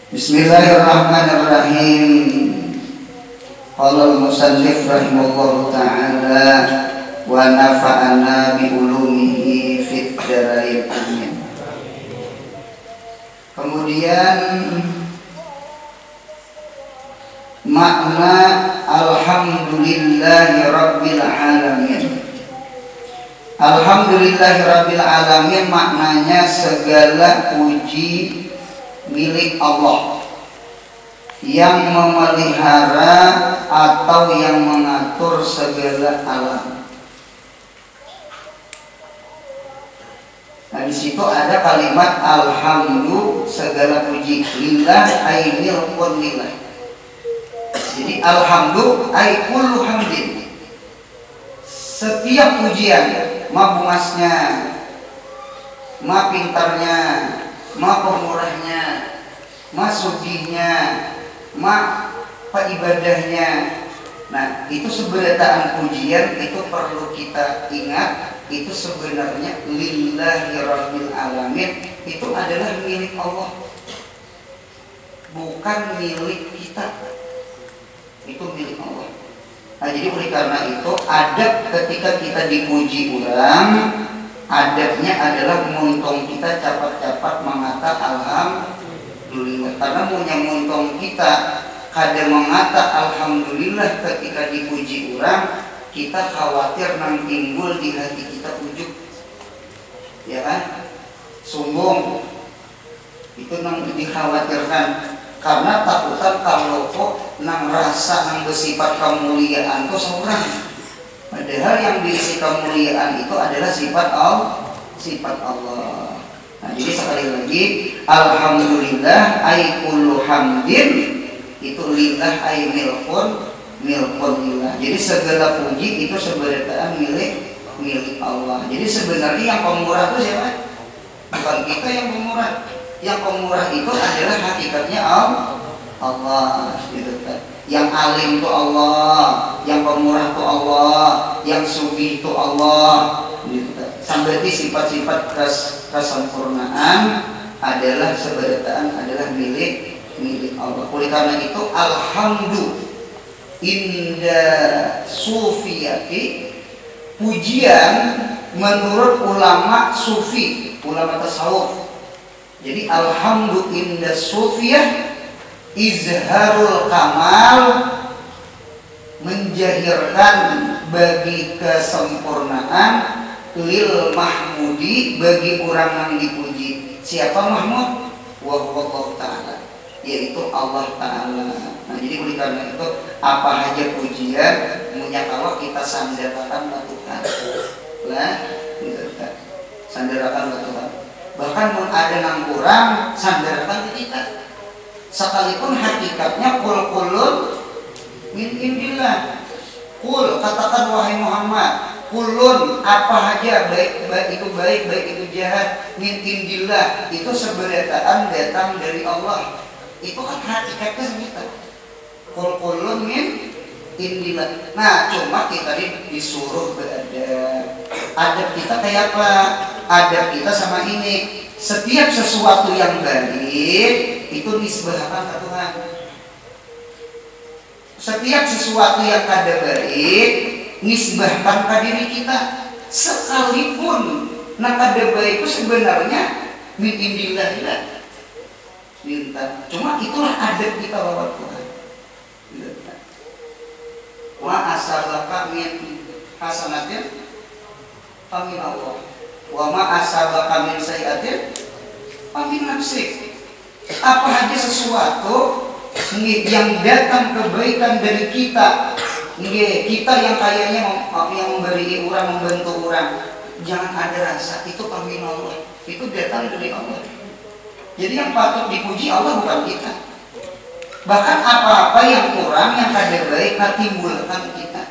Bismillahirrahmanirrahim. Qala al-musannif rahimahullahu ta'ala wa nafa'ana bi ulumihi fid dharain amin. Kemudian makna alhamdulillahi rabbil alamin. Alhamdulillahi rabbil alamin maknanya segala puji milik Allah yang memelihara atau yang mengatur segala alam. Nah, di situ ada kalimat alhamdu, segala puji, lillah ay milkun lillah. Jadi alhamdu ay kullu hamdin, setiap pujian, ma bumasnya, ma pintarnya, ma pemurahnya, ma sugihnya, ma ibadahnya. Nah, itu seberataan pujian itu perlu kita ingat, itu sebenarnya lillahi rabbil alamin, itu adalah milik Allah, bukan milik kita. Itu milik Allah. Nah, jadi oleh karena itu adab ketika kita dipuji orang, adabnya adalah muntung kita capat-capat mengata alhamdulillah. Karena punya muntung kita kada mengata alhamdulillah ketika dipuji orang, kita khawatir nang timbul di hati kita ujub, ya kan? Sombong, itu nang dikhawatirkan. Karena takutan kalau kok nang rasa nang bersifat kemuliaan itu seorang, padahal yang diisi kemuliaan itu adalah sifat Allah. Nah, jadi sekali lagi alhamdulillah ay kullu hamdin, itu lillah ay milkun lillah. Jadi segala puji itu sebenarnya milik Allah. Jadi sebenarnya yang pemurah itu siapa? Bukan kita yang pemurah. Yang pemurah itu adalah hakikatnya Allah, gitu kan. Yang alim itu Allah, yang pemurah itu Allah, yang sugih itu Allah, gitu kan. Sampai sifat-sifat kesempurnaan adalah seberataan adalah milik Allah. Oleh karena itu alhamdu inda sufiyati, pujian menurut ulama sufi, ulama tasawuf. Jadi alhamdu inda sufiyah izharul kamal, menjahirkan bagi kesempurnaan, lil mahmudi, bagi orang yang dipuji. Siapa Mahmud? Wa huwa ta'ala, yaitu Allah Ta'ala. Nah, jadi oleh karena itu apa aja pujian punya kalau kita sandarkan ke Tuhan lah, sandarkan ke Tuhan. Bahkan pun ada nang kurang sandarkan ke kita, sekalipun hakikatnya kulun min indillah. Kul, katakan wahai Muhammad, kulun apa aja, baik itu jahat, min indillah, itu seberataan datang dari Allah. Itu kan hakikatnya kita. Kulun min indillah. Nah, cuma kita disuruh adab kita kayak apa? Adab kita sama ini, setiap sesuatu yang baik itu nisbahkan ke Tuhan. Setiap sesuatu yang kada baik nisbahkan ke diri kita. Sekalipun nak kada baik itu sebenarnya min indillah, minta. Cuma itulah adab kita lewat Tuhan. Wa asabaka min hasanatin famin Allah, wa ma asabaka min sayyi'atin famin nafsik. Apa aja sesuatu yang datang kebaikan dari kita, kita yang kayaknya yang memberi orang, membantu orang, jangan ada rasa itu famin Allah, itu datang dari Allah. Jadi yang patut dipuji Allah bukan kita. Bahkan apa-apa yang kurang, yang kada baik, timbulkan kita.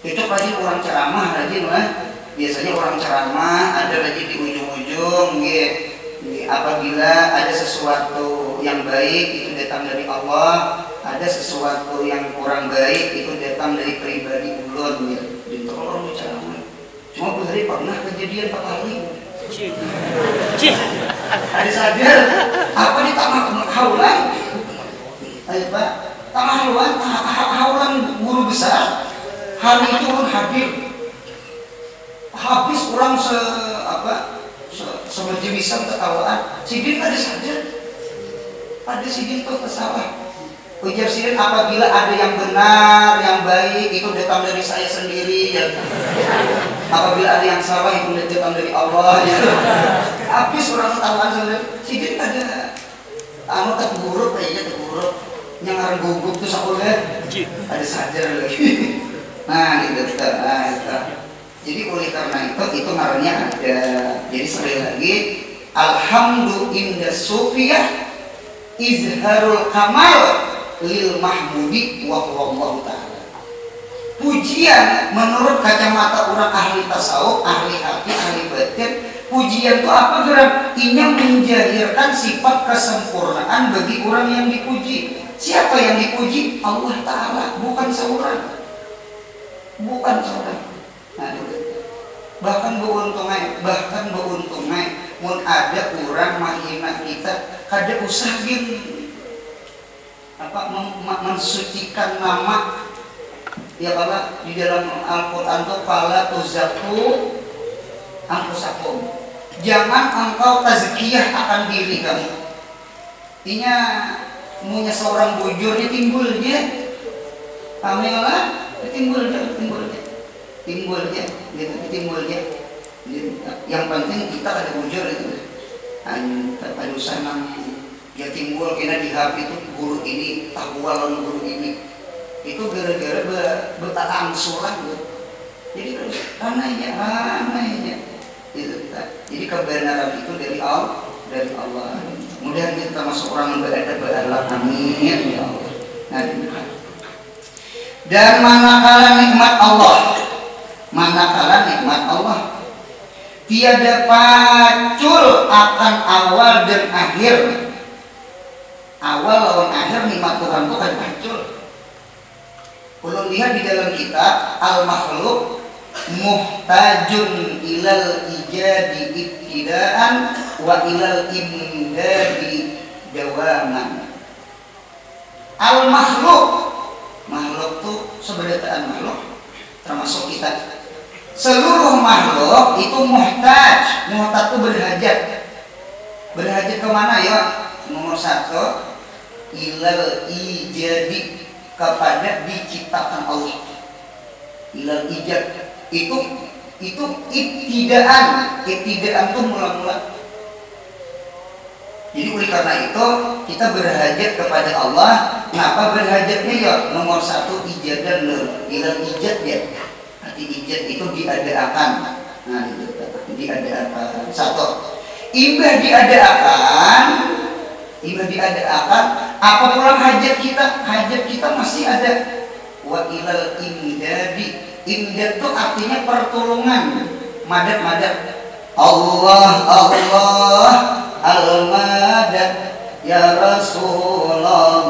Itu rajin orang ceramah, rajin lah. Biasanya orang ceramah ada rajin di ujung-ujung, apabila ada sesuatu yang baik itu datang dari Allah, ada sesuatu yang kurang baik itu datang dari pribadi ulun. Itu orang ceramah. Cuma hari pernah kejadian 4 kali. Ada sadar apa nih tak mau haulan Ayo Pak, haluan, haulan guru besar, hari itu orang hadir, habis orang seberjemisan ketawaan, sidin ada saja, ada sidin tuh kesalah. Ujar sidin, apabila ada yang benar, yang baik, itu datang dari saya sendiri, ya. Apabila ada yang salah, itu datang dari Allah, ya. Habis orang ketawaan sendiri, sidin ada, terburuk kayaknya terburuk. Yang harus gugup tuh sakulnya ada sajar lagi. Nah gitu. Jadi oleh karena itu ngarannya ada. Jadi sekali lagi, alhamdulillah sufiyah izharul kamal lil mahmudi wa huwallahu ta'ala. Pujian menurut kacamata orang ahli tasawuf, ahli hati, ahli batin, pujian itu apa gerak? Ini menjahirkan sifat kesempurnaan bagi orang yang dipuji. Siapa yang dipuji? Allah Ta'ala, bukan seorang. Bukan seorang. Nah, bahkan beruntungnya mun ada orang menghina kita, kada usah mensucikan nama. Ya Allah, di dalam Al-Quran itu fala tuzakku anfusakum. Jangan engkau tazkiyah akan diri kamu. Inya punya seorang bujurnya timbul dia, pamelah timbul dia. Yang penting kita ada bujur itu. Pada usaha ya timbul kena di HP itu guru ini tahualan guru ini. Itu gara-gara bertahan surat gitu. Jadi terus anehnya. Jadi kebenaran itu dari Allah. Kemudian kita masuk orang yang beradab berakhlak, amin ya Allah. Dan manakala nikmat Allah tiada pacul akan awal dan akhir. Awal lawan akhir nikmat Tuhan itu kan pacul. Kalau lihat di dalam kitab Al-Makhluk, muhtajun ilal ijadi ibtidaan wa ilal imdadi dawaman. Al-makhluk, makhluk itu sebenarnya makhluk termasuk kita. Seluruh makhluk itu muhtaj itu berhajat kemana ya? Nomor satu, ilal ijadi, kepada diciptakan Allah. Ilal ijad itu ibtidaan itu mula-mula. Jadi oleh karena itu kita berhajat kepada Allah. Kenapa berhajatnya ya? Nomor satu ijad dan ilal ijad ya. Arti ijad itu diadakan. Nah itu diadakan. Satu, imbah diadakan. Apa pulang hajat kita masih ada. Wa ilal imdadi. Imdad itu artinya pertolongan, madad. Allah al-madad ya Rasulullah.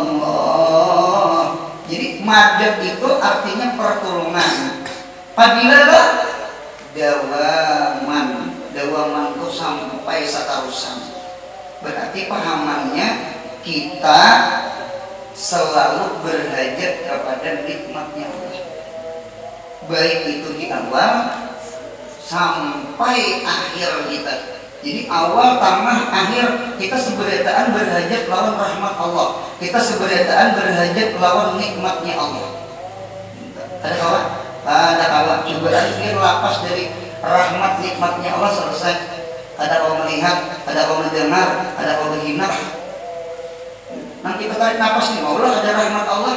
Jadi madad itu artinya pertolongan. Padahal dawaman itu sampai satarusan. Berarti pahamannya kita selalu berhajat kepada nikmatnya Allah, baik itu di awal sampai akhir kita. Jadi awal, tengah, akhir kita seberataan berhajat lawan rahmat Allah, kita seberataan berhajat lawan nikmatnya Allah. Ada kawan? Ada kawan. Cobaan ini lapas dari rahmat nikmatnya Allah selesai. Ada kawan melihat, ada kawan mendengar, ada kawan berhina. Nanti kita tarik nafas nih, Allah ada rahmat Allah.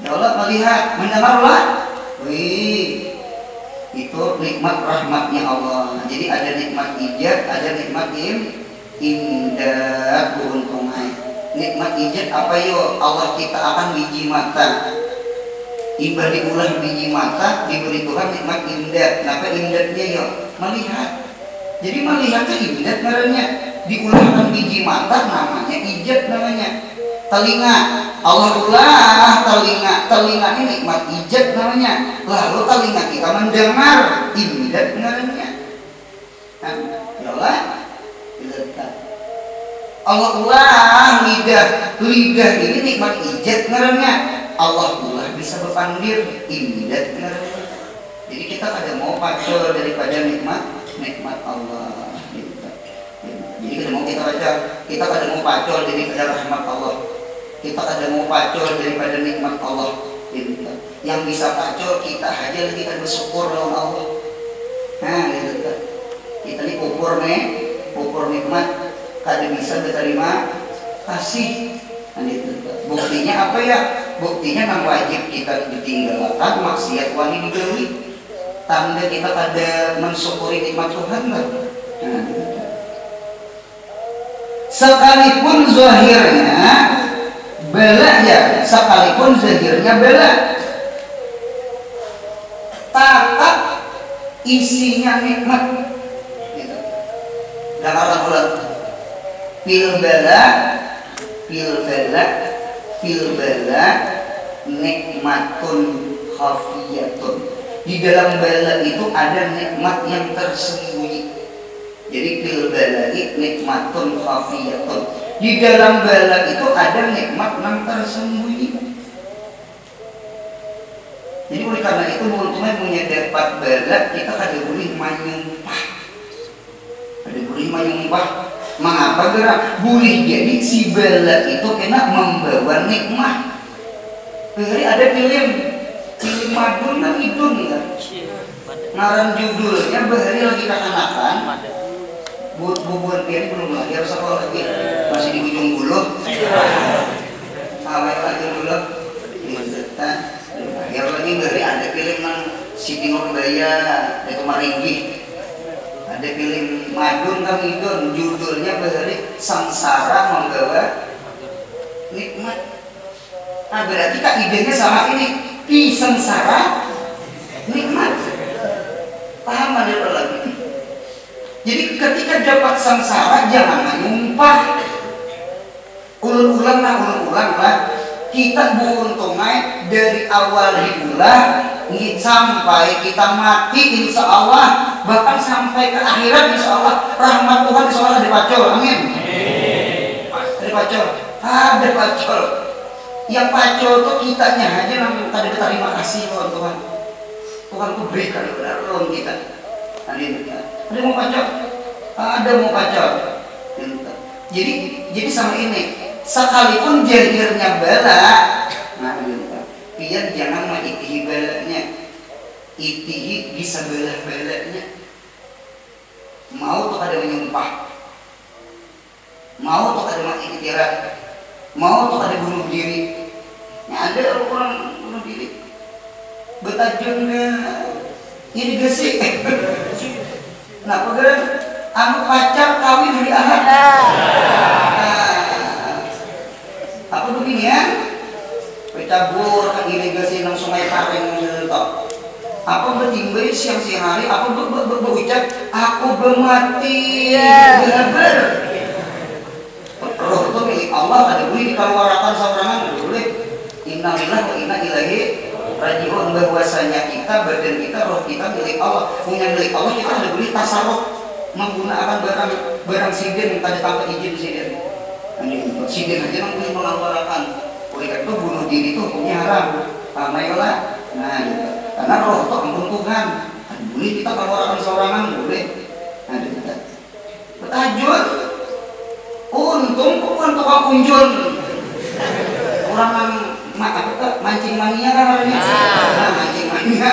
Ya Allah melihat, mendengarlah. Wih, itu nikmat rahmatnya Allah. Jadi ada nikmat ijab, ada nikmat imdad, beruntungan. Nikmat ijab apa yo? Allah kita akan biji mata. Ibadah diulah biji mata, diberi Tuhan nikmat imdad. Kenapa imdadnya yo? Melihat. Jadi melihat itu imdad namanya. Diulahkan biji mata namanya ijab namanya. Telinga, Allah ulah telinga ini nikmat ijab namanya. Lalu telinga kita mendengar imdad namanya. Nah, yalah, Allah ulah lidah ini nikmat ijat ngarannya. Allah ulah bisa berpandir imdat ngarannya. Jadi kita kada mau pacul daripada nikmat Allah. Jadi kada mau kita kada mau pacul daripada rahmat Allah. Kita kada mau pacul daripada nikmat Allah. Yang bisa pacul kita aja lagi kan bersyukur lawan Allah. Nah, gitu kan. Kita ini ukur nikmat kada bisa diterima kasih. Nah, gitu kan. Buktinya apa ya? Buktinya kan wajib kita ditinggalkan, maksiat wani digawi. Tanda kita kada mensyukuri nikmat Tuhan kan. Nah, gitu kan. Sekalipun zahirnya bela ya, sekalipun zahirnya bela, tetap isinya nikmat. Gitu. Dan orang pil bela nikmatun khafiyatun. Di dalam bala itu ada nikmat yang tersembunyi. Jadi pil bala nikmatun khafiyatun. Di dalam bala itu ada nikmat yang tersembunyi. Jadi oleh karena itu teman-teman punya dapat bala, kita kada boleh menyumpah. Kada boleh menyumpah. Mengapa gerak? Boleh jadi si bala itu kena membawa nikmat. Hari ada film Madun dan Idun kan? Ngaran judulnya bahari lagi kekanakan. Bubuan pian belum lahir sekolah lagi, masih di ujung buluh. Awal lagi buluh. Lahir lagi bahari ada film yang Siti Nurbaya itu Maringgi. Ada film Madun dan Idun, judulnya bahari Sangsara Membawa Nikmat. Nah berarti kak idenya sama ini, di sengsara nikmat. Paham ada lagi? Jadi ketika dapat sengsara jangan menyumpah. Ulang lah. Kita beruntungnya dari awal hidulah sampai kita mati insya Allah, bahkan sampai ke akhirat insya Allah rahmat Tuhan insya Allah dipacul. Amin. Dipacul. Ada pacul. Yang pacul tuh kitanya aja namun tadi terima kasih Tuhan. Tuhan tuh berikan benar loh kita. Ada mau pacul, ada mau pacul. Jadi sama ini, sekalipun jahirnya bala, nah biar jangan mengitihi balanya, itihi bisa balanya. Mau tuh ada menyumpah, mau tuh ada mengiktirat, mau tuh ada bunuh diri. Ada orang bunuh diri betajunnya ini gesik. Nah pegawai anu pacar kawin hari Ahad. Apa begini ya? Pecabur ke irigasi nang sungai Pareng mentok. Apa bertimbul siang hari? Apa berucap aku bermati benar. Roh itu milik Allah, ada boleh dikeluarkan saurangan, boleh. Innalillahi wa inna ilaihi rajiun. Bahwasanya kita, badan kita, roh kita milik Allah. Punya milik Allah, kita ada boleh tasarruf menggunakan barang siden yang tadi tanpa izin siden. Siden aja yang boleh mengeluarkan. Oleh karena itu bunuh diri itu hukumnya haram. Pamailah. Nah, gitu. Karena roh itu ampun Tuhan. Boleh kita keluarkan saurangan, boleh. Nah, gitu. Bertajud. Untung bukan tukang unjul. Orang mancing mania kan orangnya. Nah, mancing mania.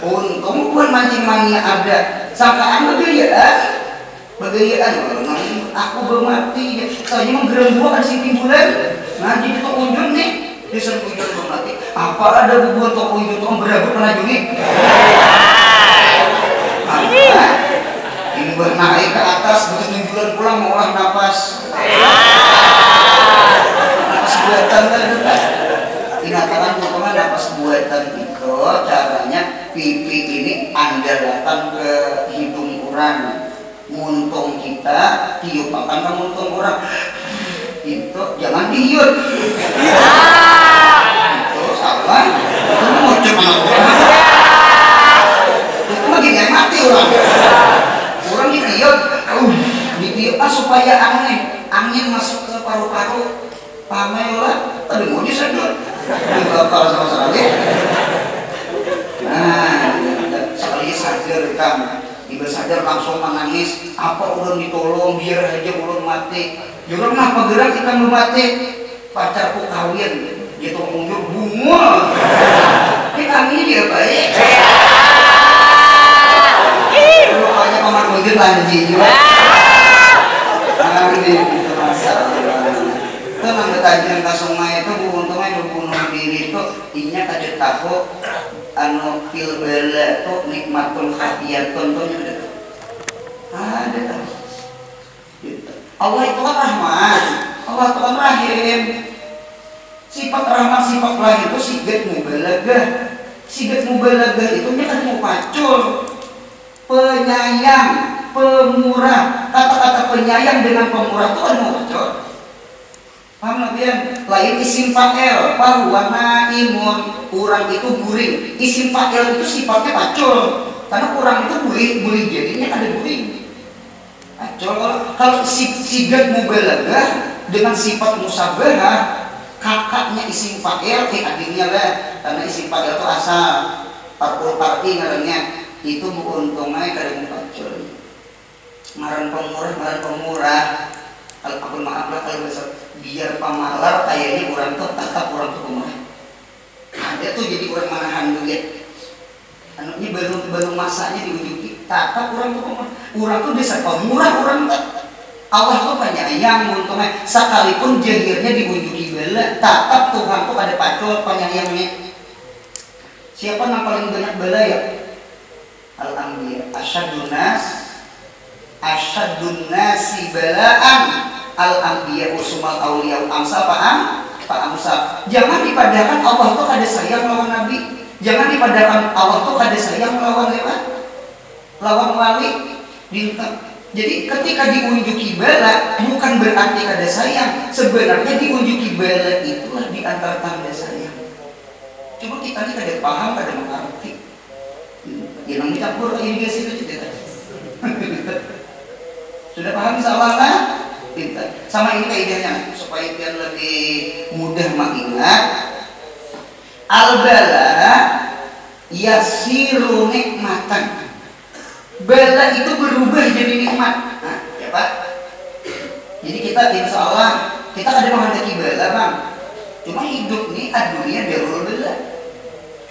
Untung bukan mancing mania ada. Sangkaan begayaan. Aku bermati. Saya menggerem gua kasih timbulan. Nah, jadi tukang unjul nih. Disuruh unjul bermati. Apa ada bubuan tukang unjul tukang berabut pernah jungi? Ini bernaik ke atas, begitu timbulan pulang mengolah napas. Napas buatan kan itu kan tindakan potongan napas buatan itu caranya pipi ini Anda datang ke hidung orang, muntung kita tiup akan ke muntung orang itu jangan dihiut itu salah itu mau coba orang itu lagi gak mati orang ditiup supaya aneh angin masuk ke paru-paru, pamelah, tadi mau disedot, bakal sama sekali. Nah, sekali sadar kamu, ibu sadar langsung menangis, apa ulun ditolong biar aja ulun mati. Jurang apa gerak kita mati, pacarku kawin, gitu mundur bunga. Kita ini dia baik. Rupanya paman mundur lanjut juga. Ini itu masalah. Tenang ketajian kasungma itu untungnya bunuh diri itu inya kada tahu anu fil bala itu nikmatul khafiyatun tuh ada. Allah itu kan rahman, Allah itu kan rahim. Sifat rahman, sifat rahim itu sigat mubalagah. Sigat mubalagah itu nya kan mau pacul, penyayang, pemurah. Kata-kata penyayang dengan pemurah itu kan mau pacul. Paham nabian? Lain isim fa'il, bahwa naimun, kurang itu guring. Isim fa'il itu sifatnya pacul, karena kurang itu guring jadinya ada guring. Pacul kalau sigat mubalagah dengan sifat musabahah, kakaknya isim fa'il, adiknya lah, karena isim fa'il itu asal parpul parti ngarannya itu menguntungnya kada pacul. Ngaran pemurah. Kalau aku maaf lah kalau besok biar pamalar kayaknya orang tuh tetap orang tuh pemurah. Ada tuh jadi orang manahan duit. Anaknya belum masanya diujuki. Tetap orang tuh pemurah. Orang tuh desa pemurah orang tuh. Allah tuh penyayang untungnya sekalipun jahirnya diujuki bela, tetap Tuhan tuh ada pacul penyayangnya. Siapa yang paling banyak bela ya? Al-Anbiya. Asyadun nasi balaan al-anbiya usumal awliya amsal Pak Amsal. Jangan dipadakan Allah tuh kada sayang lawan Nabi. Jangan dipadakan Allah tuh kada sayang lawan wali. Jadi ketika diunjuki bala bukan berarti kada sayang. Sebenarnya diunjuki bala itulah di antara tanda sayang. Cuma kita ini kada paham, kada mengerti. Ya nang dicampur irigasi itu tidak. Sudah paham insyaallah kan? Pintar. Sama ini kaidahnya supaya biar lebih mudah mengingat. Al-bala yasiru nikmatan. Bala itu berubah jadi nikmat. Nah, ya Pak. Jadi kita insyaallah kita kada menghendaki bala, Bang. Cuma hidup nih dunia darul bala.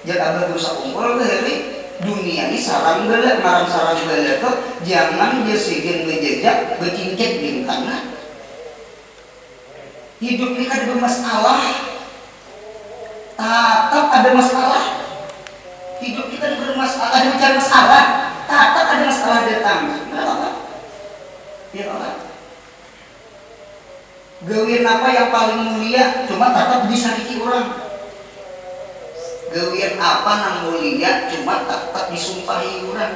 Jangan abah berusaha kumpul hari dunia ini sarang bala, marang sarang bala itu jangan jesigen bejejak becingket bintangna. Hidup ini kan ada masalah, tetap ada masalah. Hidup kita ada bermasalah, ada mencari masalah, tetap ada masalah datang. Ya Allah. Gawin apa yang paling mulia, cuma tetap disakiti orang. Gawian apa nang mulia cuma tetap disumpahi orang.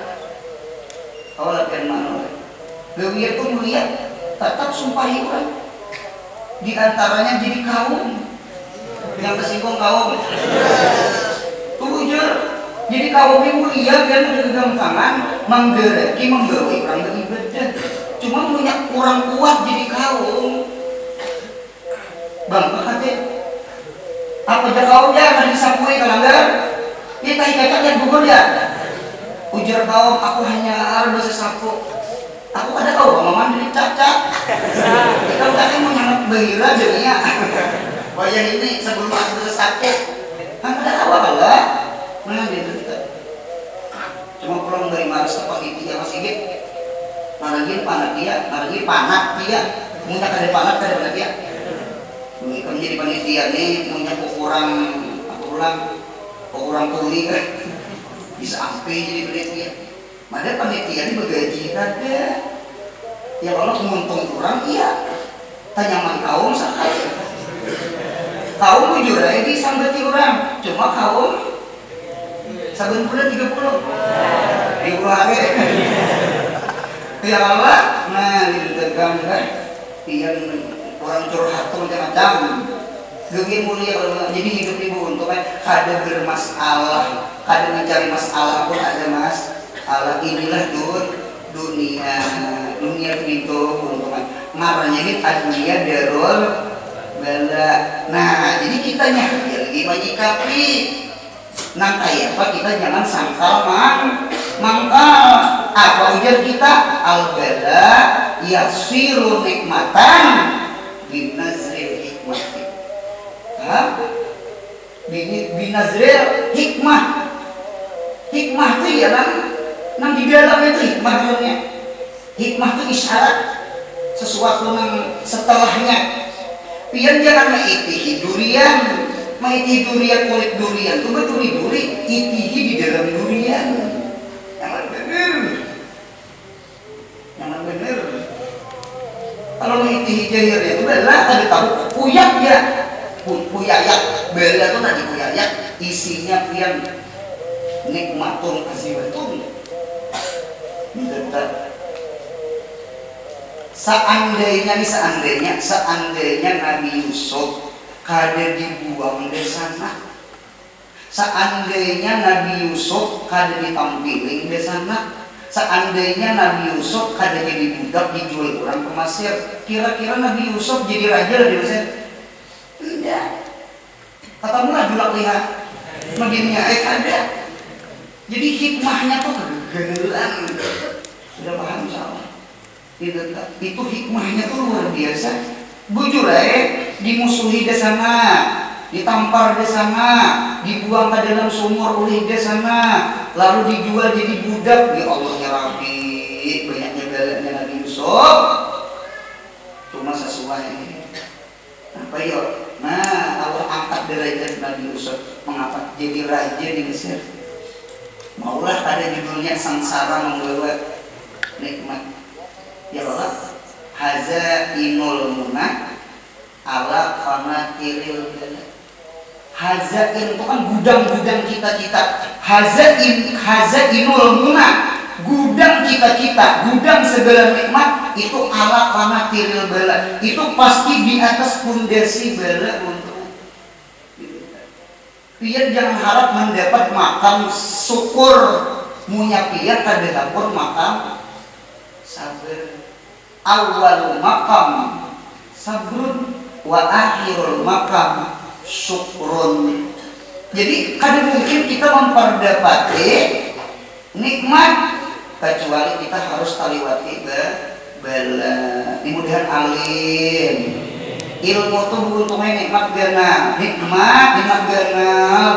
Allah firman, gawian itu mulia tetap sumpahi orang. Di antaranya jadi kaum yang tersinggung kaum. Tujur. Jadi kaum yang mulia biar berpegang tangan menggereki menggawi orang beribadah. Cuma punya kurang kuat jadi kaum. Bang, hati. Apa aja kaum ya kan disapui kalanggar. Dia tai kacang yang gugur ya. Ujar kaum aku hanya ada sesapu. Aku ada kaum maman dari caca. Kalau tadi mau nyangat bahira jadinya. Wayang ini sebelum aku bersakit. Kan ada awal lah. Mana dia kita. Cuma pulang dari Maros ke panitia masih gitu. Maragin panak dia. Munya kada panak kada panitia. Kami jadi panitia nih punya ukuran tuli kan bisa sampai jadi panitia. Mana panitia ini bergaji ada. Ya kalau menguntung kurang iya. Tanyaman kaum sekali. Kaum jujur aja disambati orang. Cuma kaum saben bulan 30 ribu hari. Ya Allah, nah ditegang kan. Pian orang curhat tuh macam-macam. Gede mulia kalau jadi hidup ibu untuk kada bermasalah, kada mencari masalah pun ada mas. Allah inilah dunia begitu untuk ngarannya adunya darul bala. Nah, jadi kita lagi menyikapi nang kayak apa kita jangan sangkal mangkal. Apa ujar kita? Al bala yasiru nikmatan binazril hikmati. Binazril hikmah. Hikmah itu ya nang di dalamnya itu hikmah dunia. Hikmah itu isyarat sesuatu yang setelahnya. Pian jangan maitihi durian, maitihi durian kulit durian itu berduri-duri, itihi di dalam durian. Jangan bener. Kalau maitihi jahirnya itu bela tadi tahu puyak ya, puyayak bela itu tadi puyayak isinya pian nikmatun azimatun. Seandainya Nabi Yusuf kada dibuang di sana, seandainya Nabi Yusuf kada ditampilin di sana, seandainya Nabi Yusuf kada jadi budak dijual orang ke Mesir, kira-kira Nabi Yusuf jadi raja di Mesir? Tidak. Kata mula dulak lihat begini ada. Jadi hikmahnya tuh kegedean. Sudah paham salah? Itu hikmahnya tuh luar biasa. Bujur dimusuhi di sana, ditampar di sana, dibuang ke dalam sumur oleh di sana, lalu dijual jadi budak. Ya Allah ya Rabbi, banyaknya balanya Nabi Yusuf. Cuma sesuai. Apa ya? Nah, Allah angkat derajat Nabi Yusuf, mengapa jadi raja di Mesir? Maulah pada judulnya sengsara membawa nikmat. Ya Allah, hazainul munah ala qanatiril bala. Hazain itu kan gudang-gudang cita-cita. Hazainul munah, gudang cita-cita, gudang segala nikmat itu ala qanatiril bala. Itu pasti di atas pondasi bala untuk. Pian jangan harap mendapat makam syukur, munya pian kada dapur makam sabar. Awal makam sabrun wa akhirul makam syukrun. Jadi kada mungkin kita memperdapati nikmat kecuali kita harus taliwati bala. Mudah-mudahan alim. Ilmu itu beruntungnya nikmat gana, nikmat gana,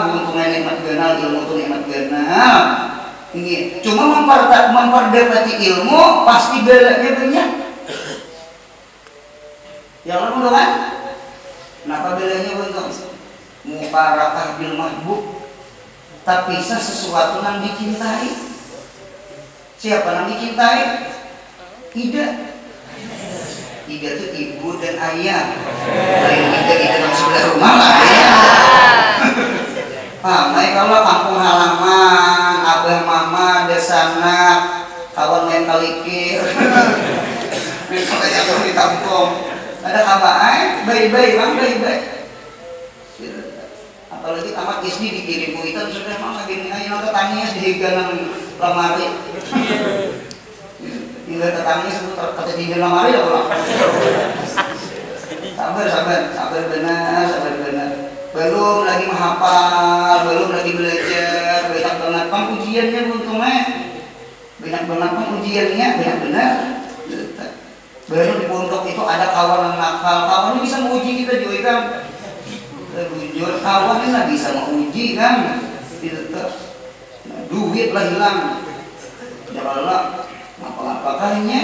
beruntungnya nikmat gana, ilmu itu nikmat gana. Ini cuma memperdapati ilmu pasti balanya banyak. Ya Allah mudah-mudahan. Kenapa balanya banyak? Mubarakah bil mahbub. Tapi sesuatu yang dicintai. Siapa yang dicintai? Tidak. Tidak itu ibu dan ayah. Lain tidak di dalam sebelah rumah lah ya. Pamai kalau kampung halaman, abah mama, desana, kawan main kalikir. Misalnya jatuh di kampung. Ada kabar, baik-baik, bang, baik-baik. Apalagi tamat SD dikirim itu sudah mau gini aja nonton tangis di ganang lemari. Hingga tetangis itu kata di lemari ya pulang. Sabar benar. Belum lagi menghafal, belum lagi belajar, banyak banget ujiannya untungnya. Banyak banget ujiannya, banyak benar. Baru di pondok itu ada kawan yang nakal, kawan ini bisa menguji kita juga kan. Jujur kawan ini bisa menguji kan. Nah, duit lah hilang. Jalan apa kalinya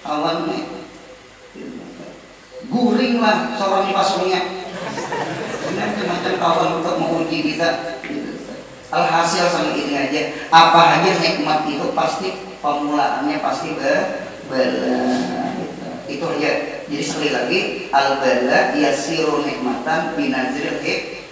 kawan ini guring lah seorang pasungnya. Macam kawan untuk menguji kita. Alhasil sama ini aja. Apa aja nikmat itu pasti pemulaannya pasti bala. Itu aja. Jadi sekali lagi al-bala yasiru nikmatan binazril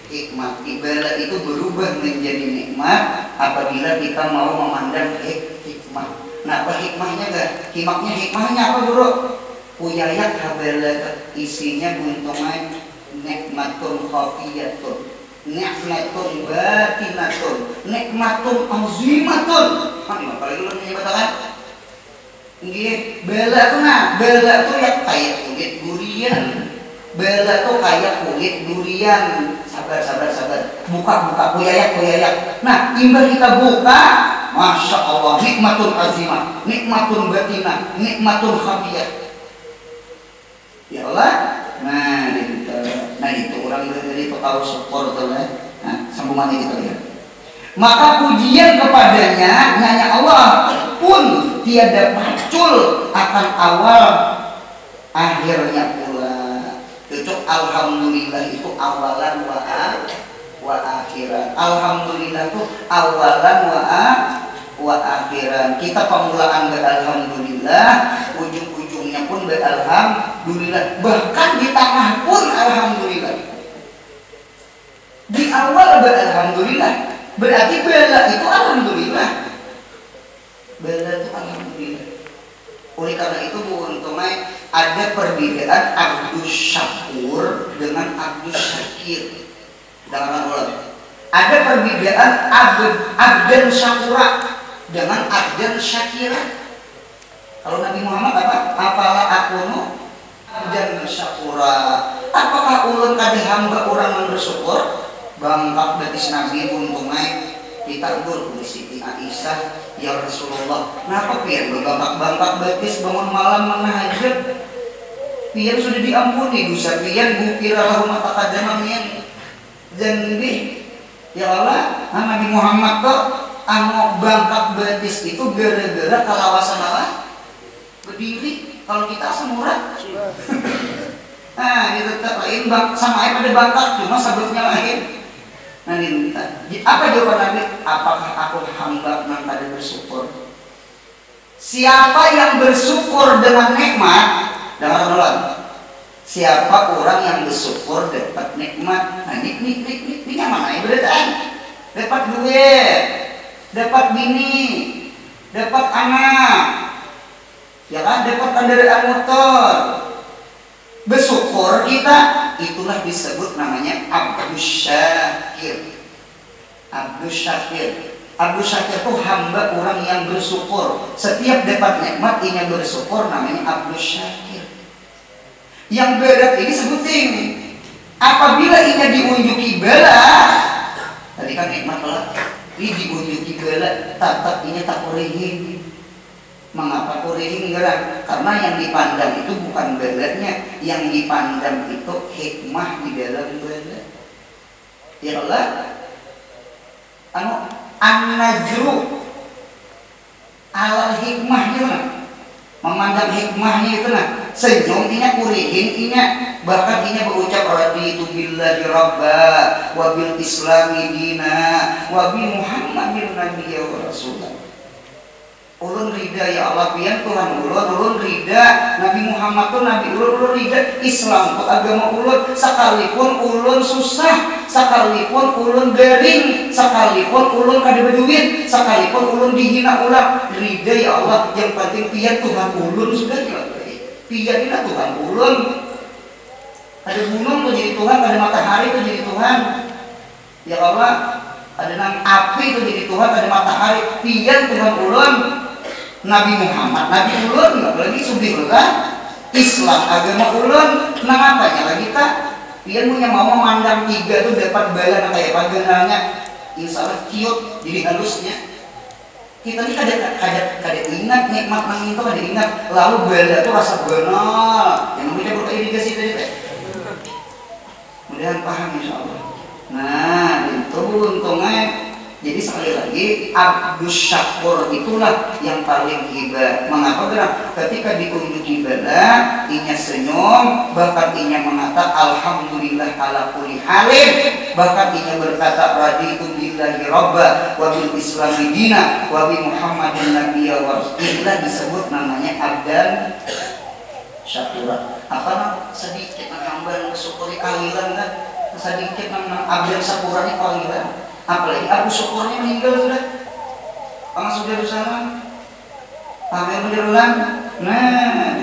hikmah. Bala itu berubah menjadi nikmat apabila kita mau memandang hikmah. Nah, apa hikmahnya enggak? Hikmahnya apa, Bro? Puyayak habala isinya buntungan nikmatun khafiyatun, nikmatun batinatun, nikmatun azimatun. Mana kali lu menyebutkan? Nggih, bela tuh bela tuh ya kayak kulit durian. Bela tuh kayak kulit durian. Sabar. Buka kuyayak. Nah, imbang kita buka, masya Allah, nikmatun azimah, nikmatun batinah, nikmatun khafiyah. Ya Allah, nah itu orang dari itu tahu syukur tuh ya. Nah, sambungannya kita lihat. Maka pujian kepadanya nyanyi Allah pun tiada pacul akan awal akhirnya pula. Cocok alhamdulillah itu awalan wa akhiran. Alhamdulillah itu awalan wa akhiran. Kita permulaan alhamdulillah, ujung-ujungnya pun alhamdulillah. Bahkan di tengah pun alhamdulillah. Di awal alhamdulillah. Berarti bela itu alhamdulillah. Bela itu alhamdulillah. Oleh karena itu untungnya ada perbedaan Abdus Syakur dengan Abdus Syakir. Dengan ulang. Ada perbedaan Abdan Syakura dengan Abdan Syakira. Kalau Nabi Muhammad apa? Apalah akunu Abdan Syakura. Apakah ulun kade hamba orang yang bersyukur? Bangkak betis Nabi untungnya ditagur oleh Siti Aisyah, ya Rasulullah, kenapa pian berbangkak betis bangun malam menahajud? Pian sudah diampuni dosa pian, gufira lahu ma taqaddama min dzambi. Ya Allah, Nabi Muhammad tuh anu bangkak betis itu gara-gara kalawasan Allah berdiri. Kalau kita asam murah. Nah, itu tetap lain sama aja pada bangkak, cuma sebabnya lain. Nah, apa jawaban Nabi? Apakah aku hamba yang tadi bersyukur? Siapa yang bersyukur dengan nikmat? Dengar dulu. Siapa orang yang bersyukur dapat nikmat? Nah, ini mana ya berarti? Dapat duit, dapat bini, dapat anak, ya kan? Dapat kendaraan motor. Bersyukur kita, itulah disebut namanya Abdus Syakir. Abdus Syakir. Abdus Syakir itu hamba orang yang bersyukur. Setiap dapat nikmat ini bersyukur, namanya Abdus Syakir. Yang berat ini sebutin. Apabila ini diunjuki bala, tadi kan nikmat lah. Ini diunjuki bala, tatap ini tak kurihin. Mengapa kurihin gerak? Karena yang dipandang itu bukan balanya, yang dipandang itu hikmah di dalam bala. Ya Allah, anu an-najru alal hikmahnya mana? Memandang hikmahnya itu nah. Senyum inya kurihin inya, bahkan inya berucap raditu billahi rabba wa bil islami dina wa bi muhammadin nabiyya wa rasulah. Ulun rida ya Allah pian Tuhan ulun rida Nabi Muhammad tuh Nabi ulun rida Islam tuh agama ulun, sekalipun ulun susah, sekalipun ulun garing, sekalipun ulun kada berduit, sekalipun ulun dihina ulang, rida ya Allah. Yang penting pian Tuhan ulun sudah jelas. Pian ini Tuhan ulun. Ada gunung tuh jadi Tuhan, ada matahari tuh jadi Tuhan. Ya Allah, ada nang api tuh jadi Tuhan, ada matahari. Pian Tuhan ulun. Nabi Muhammad, Nabi ulun, lagi subih kan? Islam agama ulun, nang apanya lagi tak? Dia punya mau memandang tiga tuh dapat bala kayak pagananya, insya Allah kiot jadi halusnya. Kita ini kada ingat nikmat nang itu kada ingat, lalu bala tuh rasa benar. Yang namanya beririgasi tadi teh. Mudahan paham insya Allah. Nah, itu untungnya. Jadi sekali lagi Abdus Syakur itulah yang paling hebat. Mengapa gerak? Ketika diunjuki bala, inya senyum, bahkan inya mengata alhamdulillah ala kulli halin, bahkan inya berkata raditu billahi rabba wa bil islami dina wa bi muhammadin nabiyya wa inilah disebut namanya Abdan Syakura. Apa sedikit hamba yang bersyukuri aliran kan? Sedikit Abdan Syakura ini panggilan. Apalagi Abu Syukurnya meninggal sudah. Pangas sudah bersama. Pamer menjelang. Nah,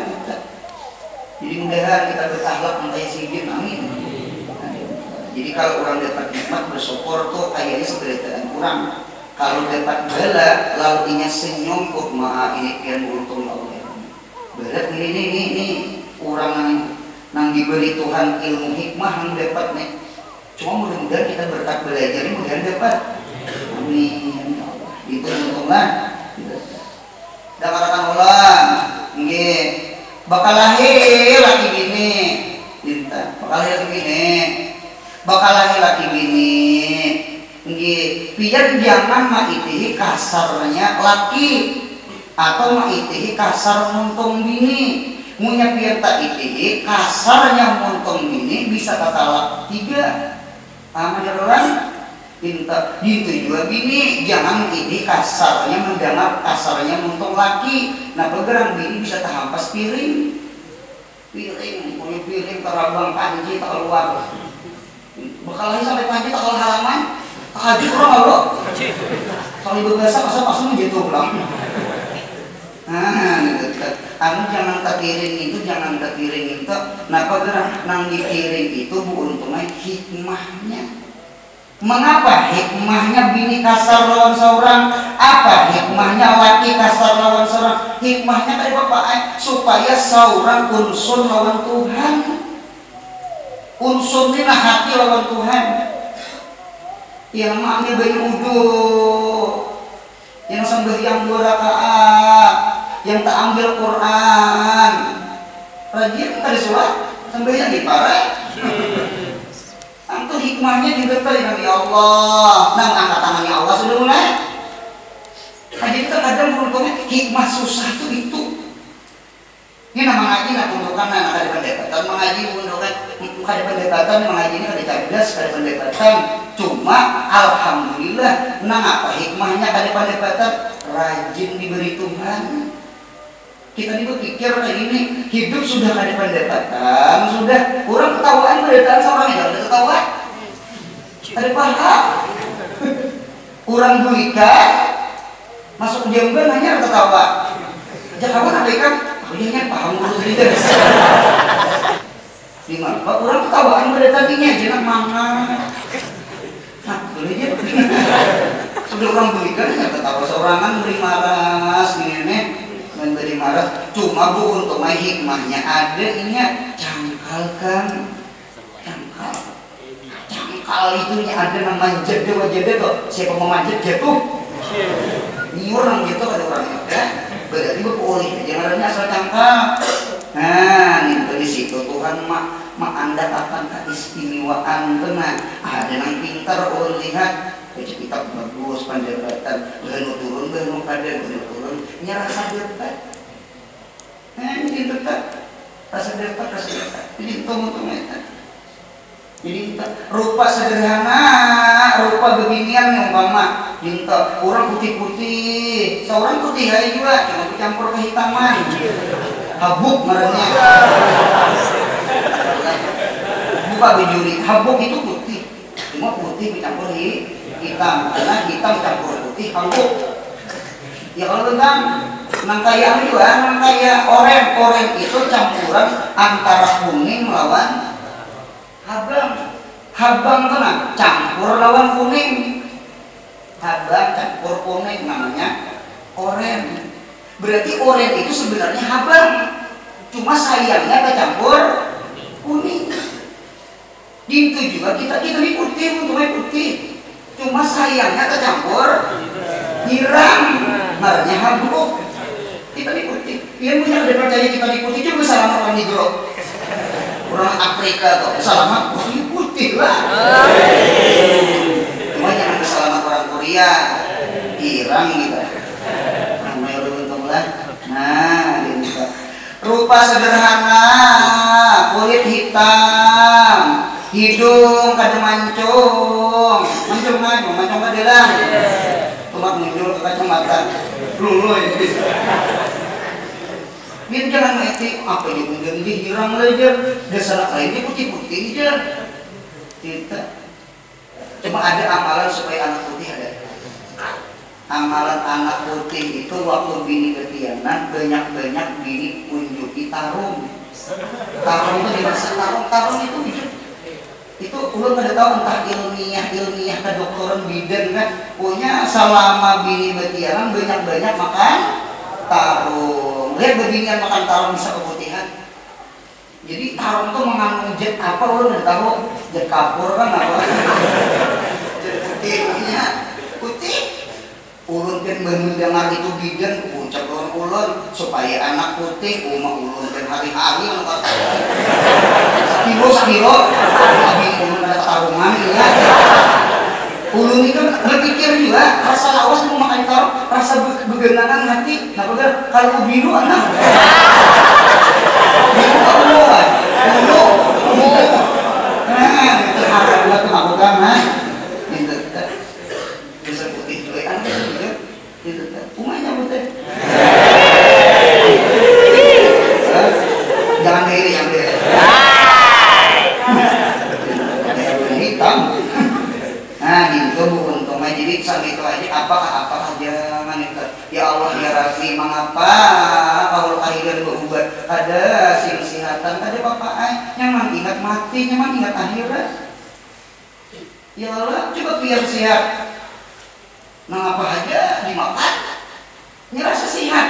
jadi mudahan kita berakhlak mentai sidin. Amin. Jadi kalau orang dapat nikmat bersyukur tuh kayaknya seberitaan kurang. Kalau dapat bala lalu inya senyum kok ini pian beruntung Allah. berat ini orang nang diberi Tuhan ilmu hikmah yang dapat nih. Cuma mudah-mudahan kita berkat belajar ini mudah-mudahan dapat. Amin. Itu untunglah. Dan katakan ulang, nggih, bakal lahir laki bini, minta, bakal lahir laki bini, bakal lahir laki bini, nggih, pian jangan maitihi kasarnya laki atau maitihi kasar muntung bini. Munya pian tak itihi kasarnya muntung bini bisa tatalak 3. Paham ya orang? Pintar gitu juga bini, jangan ini kasarnya mendengar kasarnya muntung laki. Nah pegerang bini bisa terhampas piring punya piring terabang panji tak keluar bekalnya sampai panji tak keluar halaman tak haji kurang Allah kalau ibu biasa pasal menjatuh pulang. Nah anu jangan kekiring itu nah pegerang nang dikiring itu bu untungnya hikmahnya. Mengapa hikmahnya bini kasar lawan seorang? Apa hikmahnya laki kasar lawan seorang? Hikmahnya tadi Bapak supaya seorang unsur lawan Tuhan. Unsurnya hati lawan Tuhan. Yang mengambil bayi wudhu, yang sembahyang 2 rakaat, yang tak ambil Quran. Rajin tadi sholat, sembahyang di parah. Itu hikmahnya juga dari Allah. Nah, angkat tangannya Allah sudah mulai. Nah, jadi terkadang beruntungnya hikmah susah itu. Ini nama ngaji nak untukkan anak ada pendekatan mengaji untukkan ada pendekatan mengaji ini ada cerdas ada pendekatan. Cuma alhamdulillah, nah apa hikmahnya ada pendekatan rajin diberi Tuhan. Kita ini berpikir kayak gini, hidup sudah ada pendekatan, sudah orang ketawaan pendekatan seorang yang ada ketawa, ada paham. Orang bulikan masuk jamban hanya ketawa. Jangan apa ikan, aku jangan paham dulu tidak. Lima, orang ketawaan pendekatannya jangan mana. Nah, boleh aja. Sudah orang bulikan hanya ketawa seorangan beri marah, ini. Memberi marah, cuma bu untuk main hikmahnya ada ini cangkal itunya ada nama jeda tuh siapa mau manjat jatuh ini orang gitu ada orangnya ya berarti berpulih jangan asal cangkal. Nah ini di situ Tuhan mak anda akan keistimewaan tenang ada yang pintar orang lihat kita bagus pendekatan turun kadang turun nyerasa dekat. Nah ini dekat rasa dekat jadi tunggu itu. Jadi rupa sederhana rupa beginian yang umpama dinta orang putih seorang putih aja juga jangan campur kehitaman habuk merenya buka bejuri habuk itu putih cuma putih dicampur hitam karena hitam campur putih habuk. Ya kalau tentang nang kaya juga nang kaya oren itu campuran antara kuning melawan habang tenang campur lawan kuning habang campur kuning namanya oren. Berarti oren itu sebenarnya habang cuma sayangnya kecampur kuning. Itu juga kita ini putih untungnya putih cuma sayangnya kecampur hirang marahnya habuk. Kita diikuti dia punya ada percaya kita diikuti juga sama orang Negro orang Afrika kok selamat putih lah cuma jangan kesalahan orang Korea Iran gitu namanya udah untung lah. Nah ini rupa sederhana kulit hitam hidung kada mancung kada lah tumak muncul ke kacamata lulu ini biar jangan ngerti apa yang kemudian dihirang aja dasar lainnya putih-putih aja kita cuma ada amalan supaya anak putih ada amalan anak putih itu waktu bini ketianan banyak-banyak bini unjuki tarung itu dirasa tarung itu ulun pada tahu entah ilmiah kedokteran bidan kan punya selama bini betiaran banyak-banyak makan tarung. Lihat beginian makan tarung bisa keputihan. Jadi tarung tuh mengandung zat apa lo udah tahu? Zat kapur kan apa? Zat putihnya putih. Ulun kan mendengar itu bidan puncak ulun supaya anak putih ulun kan hari-hari kan kata sakilo tapi ulun ada tarungan ya. Ulun itu berpikir juga rasa lawas mau makan tarung rasa begenangan hati nah bener kalau biru anak biru keuluan nah itu harap buat aku kan gitu bisa putih juga anak gitu kan umanya putih jangan diri yang diri hitam nah gitu bukan tomai jadi saat itu aja apakah jangan itu ya Allah ya Rabbi mengapa kalau akhiran berubat ada sing-singatan ada bapak nyaman ingat mati nyaman ingat akhirat ya Allah coba biar sehat nah apa aja dimakan ini rasa sehat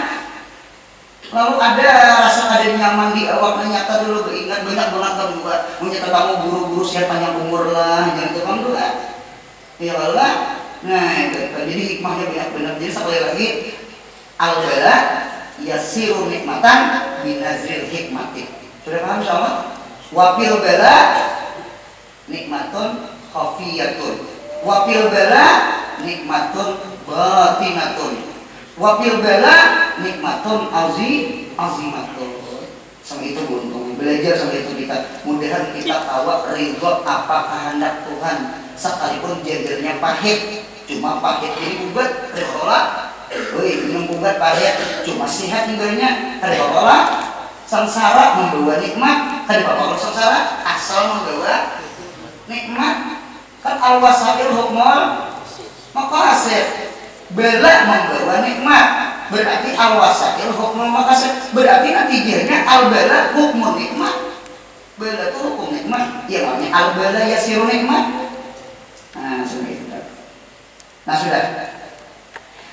lalu ada rasa ada nyaman di awak nyata dulu beringat banyak banget kan juga menyata kamu buru-buru sehat panjang umur lah jangan itu kan doa ya Allah nah itu jadi hikmahnya banyak benar jadi sekali lagi al-bala yasiru nikmatan binazril hikmati sudah paham insyaallah wafil bala nikmatun khafiyatun wafil bala nikmatun batinatun wafil bala nikmatun azimatun sampai itu beruntung belajar sampai itu kita mudahan kita tahu ridho apa kehendak Tuhan sekalipun jajarnya pahit cuma pahit jadi ubat ridholah minum ubat pahit cuma sehat tinggalnya ridholah sengsara membawa nikmat kan bapak sengsara asal membawa nikmat kan al-wasail hukmul maqasid bela membawa nikmat berarti al-wasail hukmul maqasid berarti natijahnya al-bala hukmul nikmat bela itu hukum nikmat ya namanya al-bala yasiru nikmat nah sudah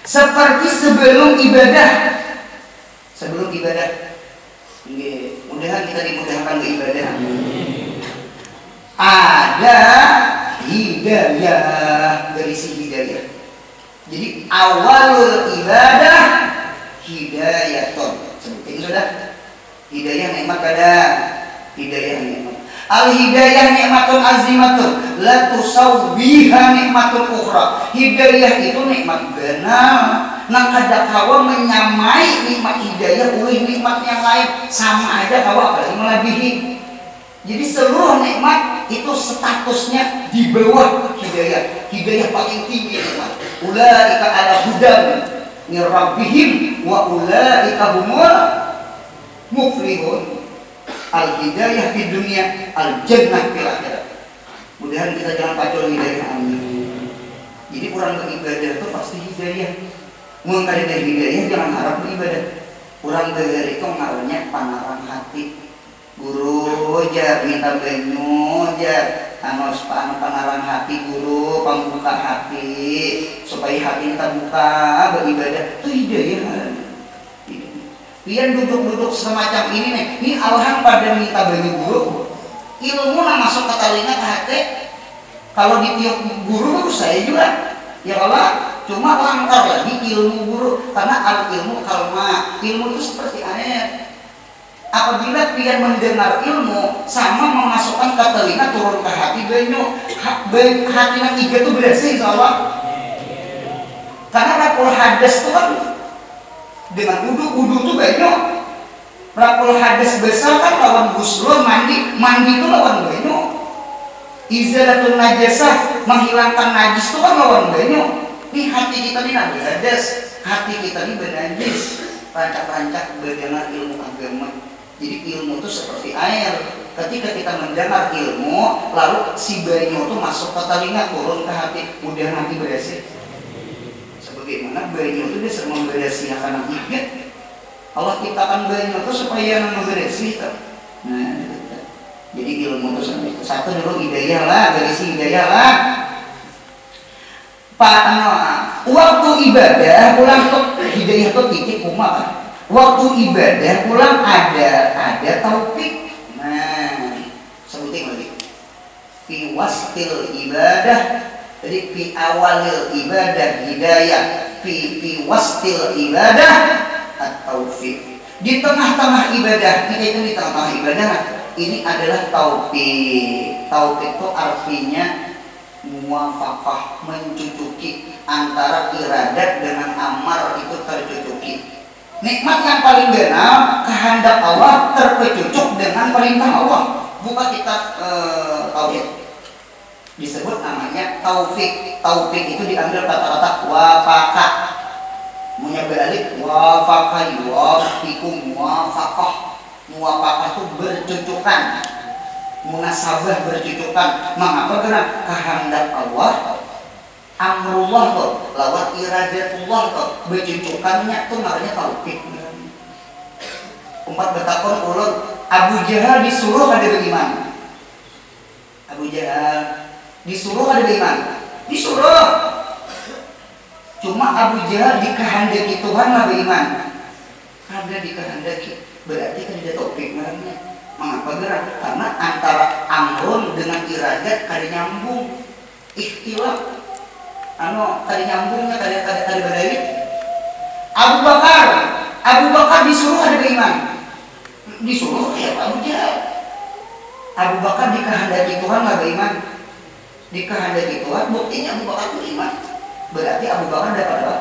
seperti sebelum ibadah mudahan kita dimudahkan ke ibadah ada hidayah dari si hidayah jadi awalul ibadah hidayatun sebutin sudah hidayah nikmat kadang hidayah nikmat al hidayah nikmatun azimatun la tusawbiha nikmatun ukhra hidayah itu nikmat benar nang kada kawa menyamai nikmat hidayah oleh nikmat yang lain sama aja kawa apalagi melebihi jadi seluruh nikmat itu statusnya di bawah hidayah paling tinggi nikmat ulaika ala hudan min rabbihim wa ulaika humul muflihun al hidayah di dunia al jannah fil akhirat mudahan kita jangan pacul hidayah amin jadi orang beribadah itu pasti hidayah mun kada hidayah jangan harap beribadah orang dari itu ngaruhnya panarang hati guru jar minta banyu jar anos panarang hati guru pembuka hati supaya hati kita buka beribadah itu hidayah pian duduk-duduk semacam ini nih ini alham pada minta banyu guru ilmu lah masuk ke telinga ke hati kalau ditiup guru bagus saya juga ya Allah cuma langkar lagi ilmu guru karena al ilmu kalma ilmu itu seperti air apabila pian mendengar ilmu sama memasukkan ke telinga turun ke hati banyu hati yang tiga itu bersih insya Allah karena rapul hadas itu kan dengan wudhu itu banyu rapul hadas besar kan lawan guslun mandi itu lawan banyu izalatul najasah menghilangkan najis itu kan lawan banyu ini hati kita ini nabi hadas hati kita ini bernajis rancak-rancak berdengar ilmu agama jadi ilmu itu seperti air ketika kita mendengar ilmu lalu si banyu itu masuk ke telinga turun ke hati mudah hati bersih sebagaimana banyu itu dia sering membersih karena hikmat Allah ciptakan banyu itu supaya membersih nah jadi ilmu itu satu dulu hidayah lah dari si hidayah lah Pak waktu ibadah ulang tuh hidayah tuh titik kumaha. Waktu ibadah ulang ada taufik. Nah, sebutin lagi. Fi wastil ibadah, jadi fi awalil ibadah hidayah, fi wastil ibadah at-taufik. Di tengah-tengah ibadah, kita itu di tengah-tengah ibadah, ini adalah taufik. Taufik itu artinya muwafaqah, mencucuki antara iradat dengan amar itu tercucuki. Nikmat yang paling genap, kehendak Allah terpecucuk dengan perintah Allah. Buka kitab tauhid, disebut namanya taufik. Taufik itu diambil kata-kata wafaqa, munyabalik wafaqa yuwafiqu muwafaqah. Muwafaqah itu bercucukan, munasabah bercucukan. Mengapa? Karena kehendak Allah, amrullah tuh lawan iradatullah tuh bercucukannya tuh namanya taufik. Umat bertakon ulun, Abu Jahal disuruh ada bagaimana? Abu Jahal disuruh ada bagaimana? Disuruh. Cuma Abu Jahal dikehendaki Tuhan lah bagaimana? Ada dikehendaki, berarti kan dia taufik namanya. Mengapa gerak? Karena antara amrun dengan iradat kada nyambung, ikhtilaf. Tadi nyambungnya tadi berdaya. Abu Bakar disuruh ada bagaimana? Disuruh ya Abu Jahal. Abu Bakar dikehendaki Tuhan lah bagaimana? Dikehendaki Tuhan, buktinya Abu Bakar beriman. Berarti Abu Bakar dapat apa?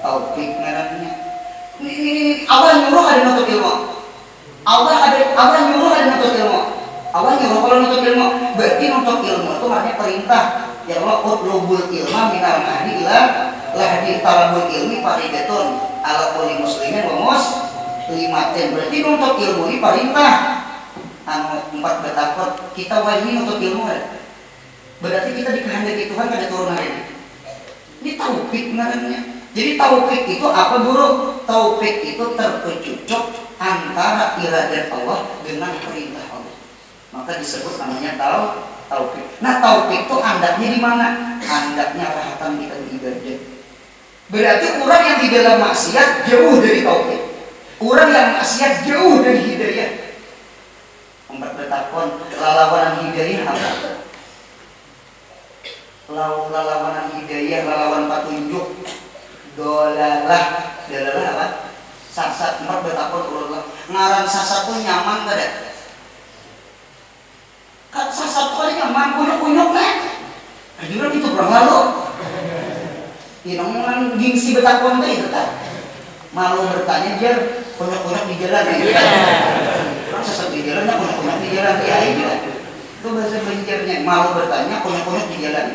Taufik namanya. Ini Allah nyuruh ada nuntut ilmu. Allah nyuruh ada nuntut ilmu. Allah nyuruh kalau nuntut ilmu, berarti nuntut ilmu itu maknanya perintah. Ya Allah, utlubul ilma minal mahdi ila lahdi, talabul ilmi faridatun ala kulli muslimin wa muslimatin. Berarti nuntut ilmu ini perintah. Empat bertakut kita wajib nuntut ilmu ada. Berarti kita dikehendaki Tuhan kada turun hari ini. Ini taufik namanya. Jadi taufik itu apa buruk? Taufik itu terpecucuk antara iradat Allah dengan perintah Allah. Maka disebut namanya taufik. Nah, taufik itu andaknya di mana? Andaknya rahatan kita beribadah. Berarti orang yang di dalam maksiat jauh dari taufik. Orang yang maksiat jauh dari hidayah. Empat bertakon, lalawanan hidayah apa? Lalawanan hidayah, lalawan petunjuk. Dolalah apa? Sasat. Empat bertakon Allah. Ngaran sasat tuh nyaman kada? Sasat kali nyaman, kunyuk-kunyuk nih. Ajuran itu berang lalu. Inongan gengsi bertakon itu kan. Malu bertanya dia kunyuk-kunyuk di jalan ya. Orang sasat di jalannya kunyuk-kunyuk di jalan ya itu. Itu bahasa Banjarnya, malu bertanya kunyuk-kunyuk di jalan.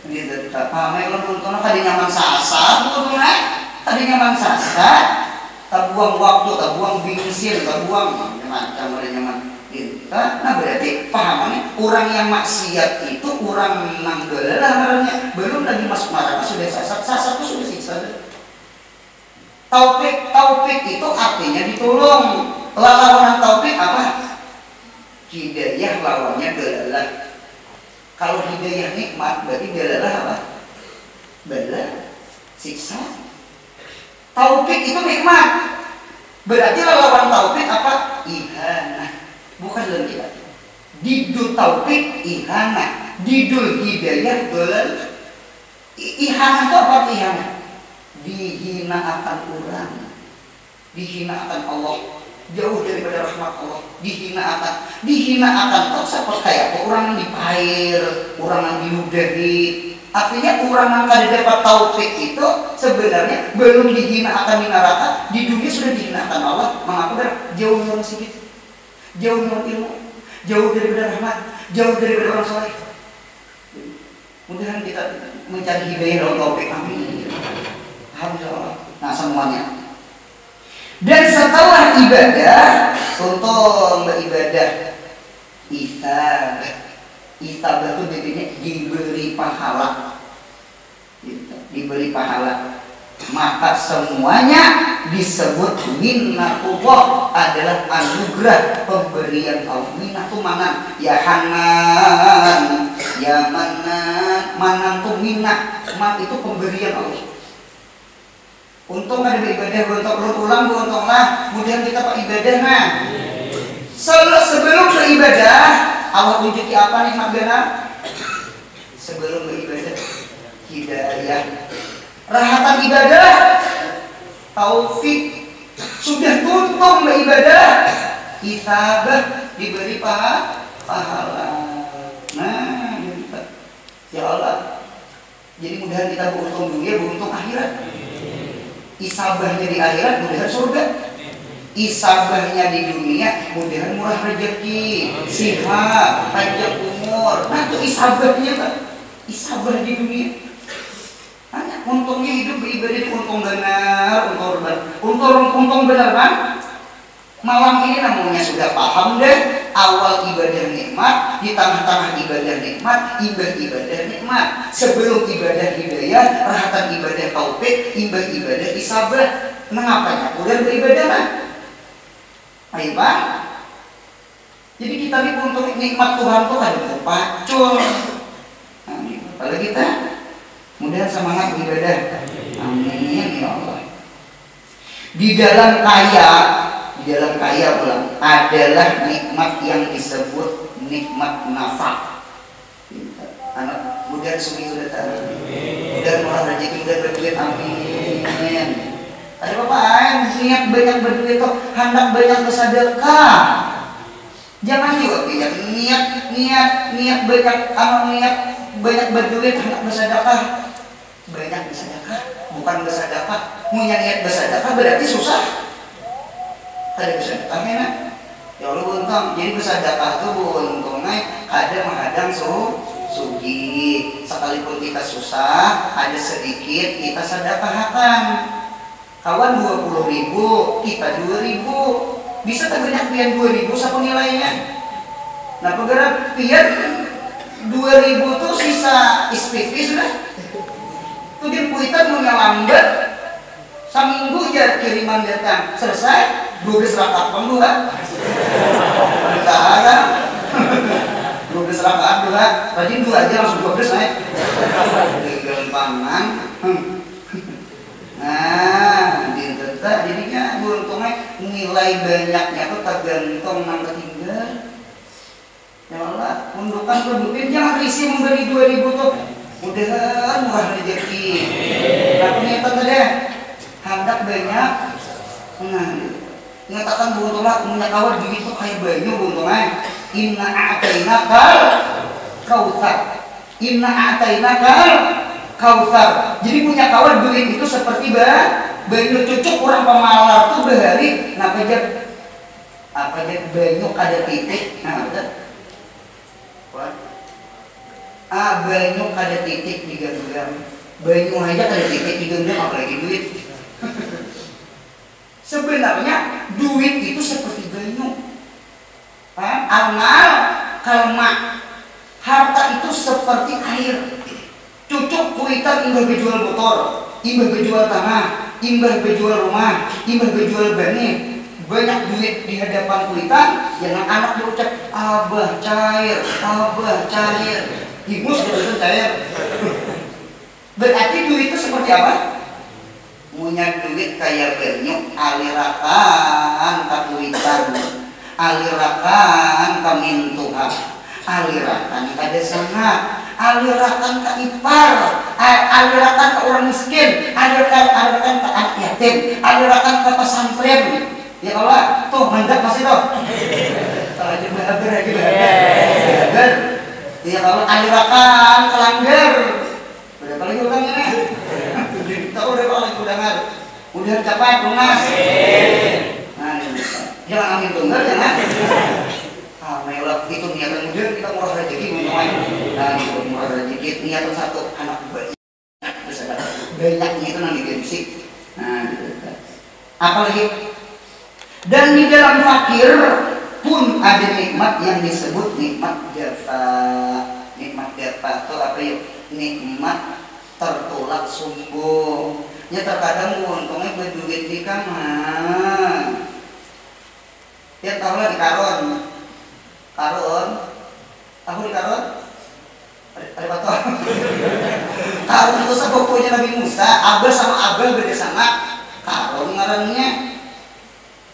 Ini pamer lo nonton tadi nyaman sasat, betul kan? Tadi nyaman sasat, tak buang waktu, tak buang bensin, tak buang macam nyaman. Nah berarti pahamannya orang yang maksiat itu orang nanggalah namanya, belum lagi masuk neraka sudah sasat itu sudah siksa. Taufik itu artinya ditolong. Lawan taufik apa? Hidayah lawannya dalalah. Kalau hidayah nikmat berarti dalalah apa? Bala siksa. Taufik itu nikmat. Berarti lawan taufik apa? Ihanah. Bukan dalam kita. Didul taufik ihanah, didul hidayah dolal. Ihanah itu apa ihanah? Dihina akan orang, dihina akan Allah, jauh daripada rahmat Allah, dihina akan kok seperti kayak orang yang dipair, orang yang diludahi. Artinya orang yang kada dapat taufik itu sebenarnya belum dihina akan di neraka, di dunia sudah dihina akan Allah. Mengapa? Jauh yang sedikit. Jauh dari ilmu, jauh daripada rahmat, jauh daripada orang soleh. Mudah-mudahan kita mencari hidayah dalam taufik. Amin. Alhamdulillah. Nah semuanya. Dan setelah ibadah, untuk beribadah, itabah itu jadinya diberi pahala, diberi pahala. Maka semuanya disebut minnatullah, adalah anugerah pemberian Allah. Minnatu mana? Ya Hanan, Ya manan tuh minah, man itu pemberian Allah. Untung ada beribadah, untung ulang, untunglah. Kemudian kita pak ibadah. Nah, sebelum beribadah, Allah tunjuki apa nikmat benar? Sebelum beribadah, hidayah, rahatan ibadah, taufik. Sudah tuntung beribadah, hisabah, diberi pahala. Nah, ya Allah. Jadi mudahan kita beruntung dunia, beruntung akhirat. Isabahnya di akhirat, mudahan surga. Isabahnya di dunia, mudahan murah rezeki, sehat, panjang umur. Nah itu isabahnya Pak. Isabah di dunia. Hanya untungnya hidup beribadah itu untung benar, untung benar Pak. Malam ini namanya sudah paham deh, awal ibadah nikmat, di tengah-tengah ibadah nikmat, ibadah nikmat. Sebelum ibadah hidayah, rahatan ibadah taufik, ibadah isabah. Mengapa udah beribadah kan? Ayo Pak. Jadi kita ini untuk nikmat Tuhan tuh ada pacul. Nah, kalau kita mudah semangat beribadah. Amin ya Allah. Di dalam kaya ulang adalah nikmat yang disebut nikmat nafak. Anak muda sumi sudah tahu. Mudah murah rezeki, mudah berduit, amin. Ada bapak niat banyak berduit tuh, hendak banyak bersedekah. Jangan juga niat banyak berduit, hendak bersedekah. Banyak bersedekah, bukan bersedekah. Punya niat bersedekah berarti susah. Ada bersedekahnya nak. Ya Allah untung. Jadi bersedekah itu untungnya ada menghadang sugi. Sekalipun kita susah, ada sedikit kita sedekahkan. Kawan 20.000, kita 2.000. Bisa tak banyak pian 2.000 siapa nilainya? Nah pegara pian 2.000 tuh sisa SPP sudah. Tuh dia puitan mau lambat. Seminggu aja kiriman datang selesai. 12 rakaat pembuka. Enggak 12 rakaat dulu. Rajin 2 aja langsung 12 naik. Gampangan. Nah, jadinya untungnya nilai banyaknya itu tergantung nang ketinggal. Ya Allah, undukan produknya jangan risih memberi 2.000 tuh. Mudahan murah rezeki. Nah, penyataan tadi hendak banyak. Nah, ngatakan beruntunglah punya kawan duit itu kayak banyu beruntungnya. Inna a'tainakal kautsar. Inna a'tainakal kautsar. Jadi punya kawan duit itu seperti banyu cucuk orang pemalar tuh bahari. Nah apa aja banyu ada titik. Nah udah. Banyu ada titik 3 gram. Banyu aja ada titik 3 gram apalagi duit. Sebenarnya duit itu seperti banyu. Amal kalma. Harta itu seperti air. Cucuk kuitan imbah bejual motor, imbah bejual tanah, imbah bejual rumah, imbah bejual bani. Banyak duit di hadapan kuitan, jangan anak berucap abah cair, ibu sudah cair. Berarti duit itu seperti apa? Punya duit kayak banyu, alirakan ke kuitan, alirakan ke mintuha, alirakan ke desa, alirakan ke ipar, alirakan ke orang miskin, alirakan ke anak yatim, alirakan ke pesantren. Ya Allah, tuh mantap masih tuh. Lagi bahagia. Ya Allah, alirakan ke langgar. Berapa lagi utangnya? Tahu udah kalau lagi udah capai lunas. Nah, jangan amin tunggal jangan. Melah itu niatan kemudian kita murah rezeki ngomongin. Nah, itu murah rezeki niatan satu anak banyak. Terus ada banyaknya itu nanti gengsi. Nah, gitu. Apalagi dan di dalam fakir pun ada nikmat yang disebut nikmat jafa. Nikmat jafa itu apa ya? Nikmat tertolak subuh. Ya terkadang untungnya berduit di kamar. Ya tahu lah di karon. Tahu di karon? punya Nabi Musa, Abel sama Abel beda sama Karun ngarannya.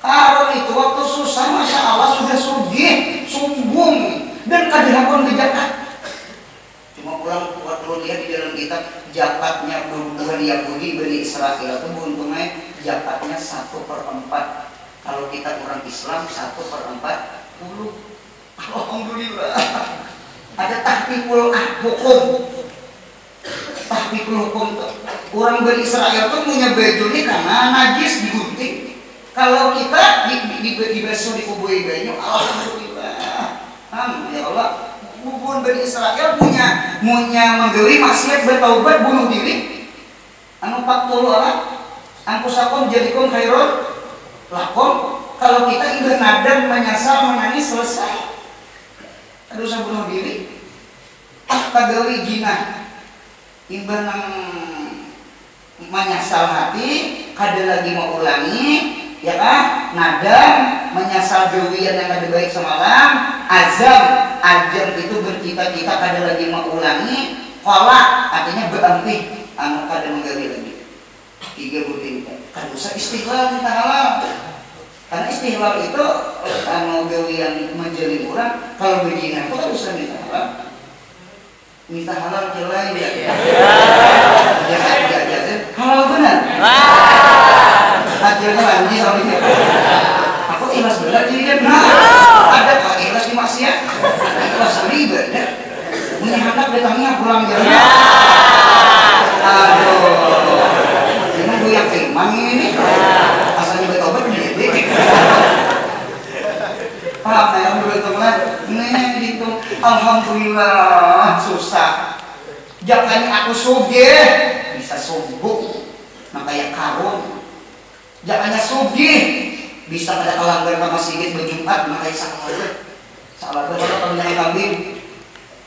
Karun itu waktu susah, masya Allah sudah sugih, sombong dan kadihapun kejakat. Cuma pulang waktu lihat di dalam kitab jakatnya bukan Yahudi Bani Israel itu beruntungnya jakatnya 1/4. Kalau kita orang Islam 1/40. Alhamdulillah. Ada tahqiqul hukum. Tahqiqul hukum tuh. Orang Bani Israel tuh punya bajunya karena najis digunting. Kalau kita dibasuh di kubui banyu, alhamdulillah. Ya Allah. Hubun Bani Israel punya menggawi maksiat bertaubat bunuh diri. Anu 40 orang. Angkusakum jadikum khairun lakom. Kalau kita ibadah nadam menyesal menangis selesai. Ada usah bunuh diri. Tagawi jinah. Ibadah nang menyesal hati, kada lagi mau ulangi, ya kan? Nadam menyesal dewian yang ada baik semalam, azam itu bercita-cita kada lagi mau ulangi, kolak artinya berhenti, anu kada menggali lagi. 3 butir kan usah istighfar minta halal. Karena istighfar itu anu gawe yang menjadi orang, kalau berzina itu kan usah minta halal. Minta halal jelai ya. Jangan halal benar. Ajarnya lagi soalnya. Aku ikhlas benar jadi kan. Ada Pak ikhlas di maksiat. Ikhlas riba ya. Punya anak datangnya pulang jalan. Aduh. Emang gue yang firman ini. Asalnya bertobat menjadi. Pak, saya dulu teman. Ini gitu. Alhamdulillah susah. Jangan aku sugih bisa sombong. Makanya Karun. Jangannya sugih bisa pada kelanggar sama Sigit berjumpa makanya salah kalau jangan kambing.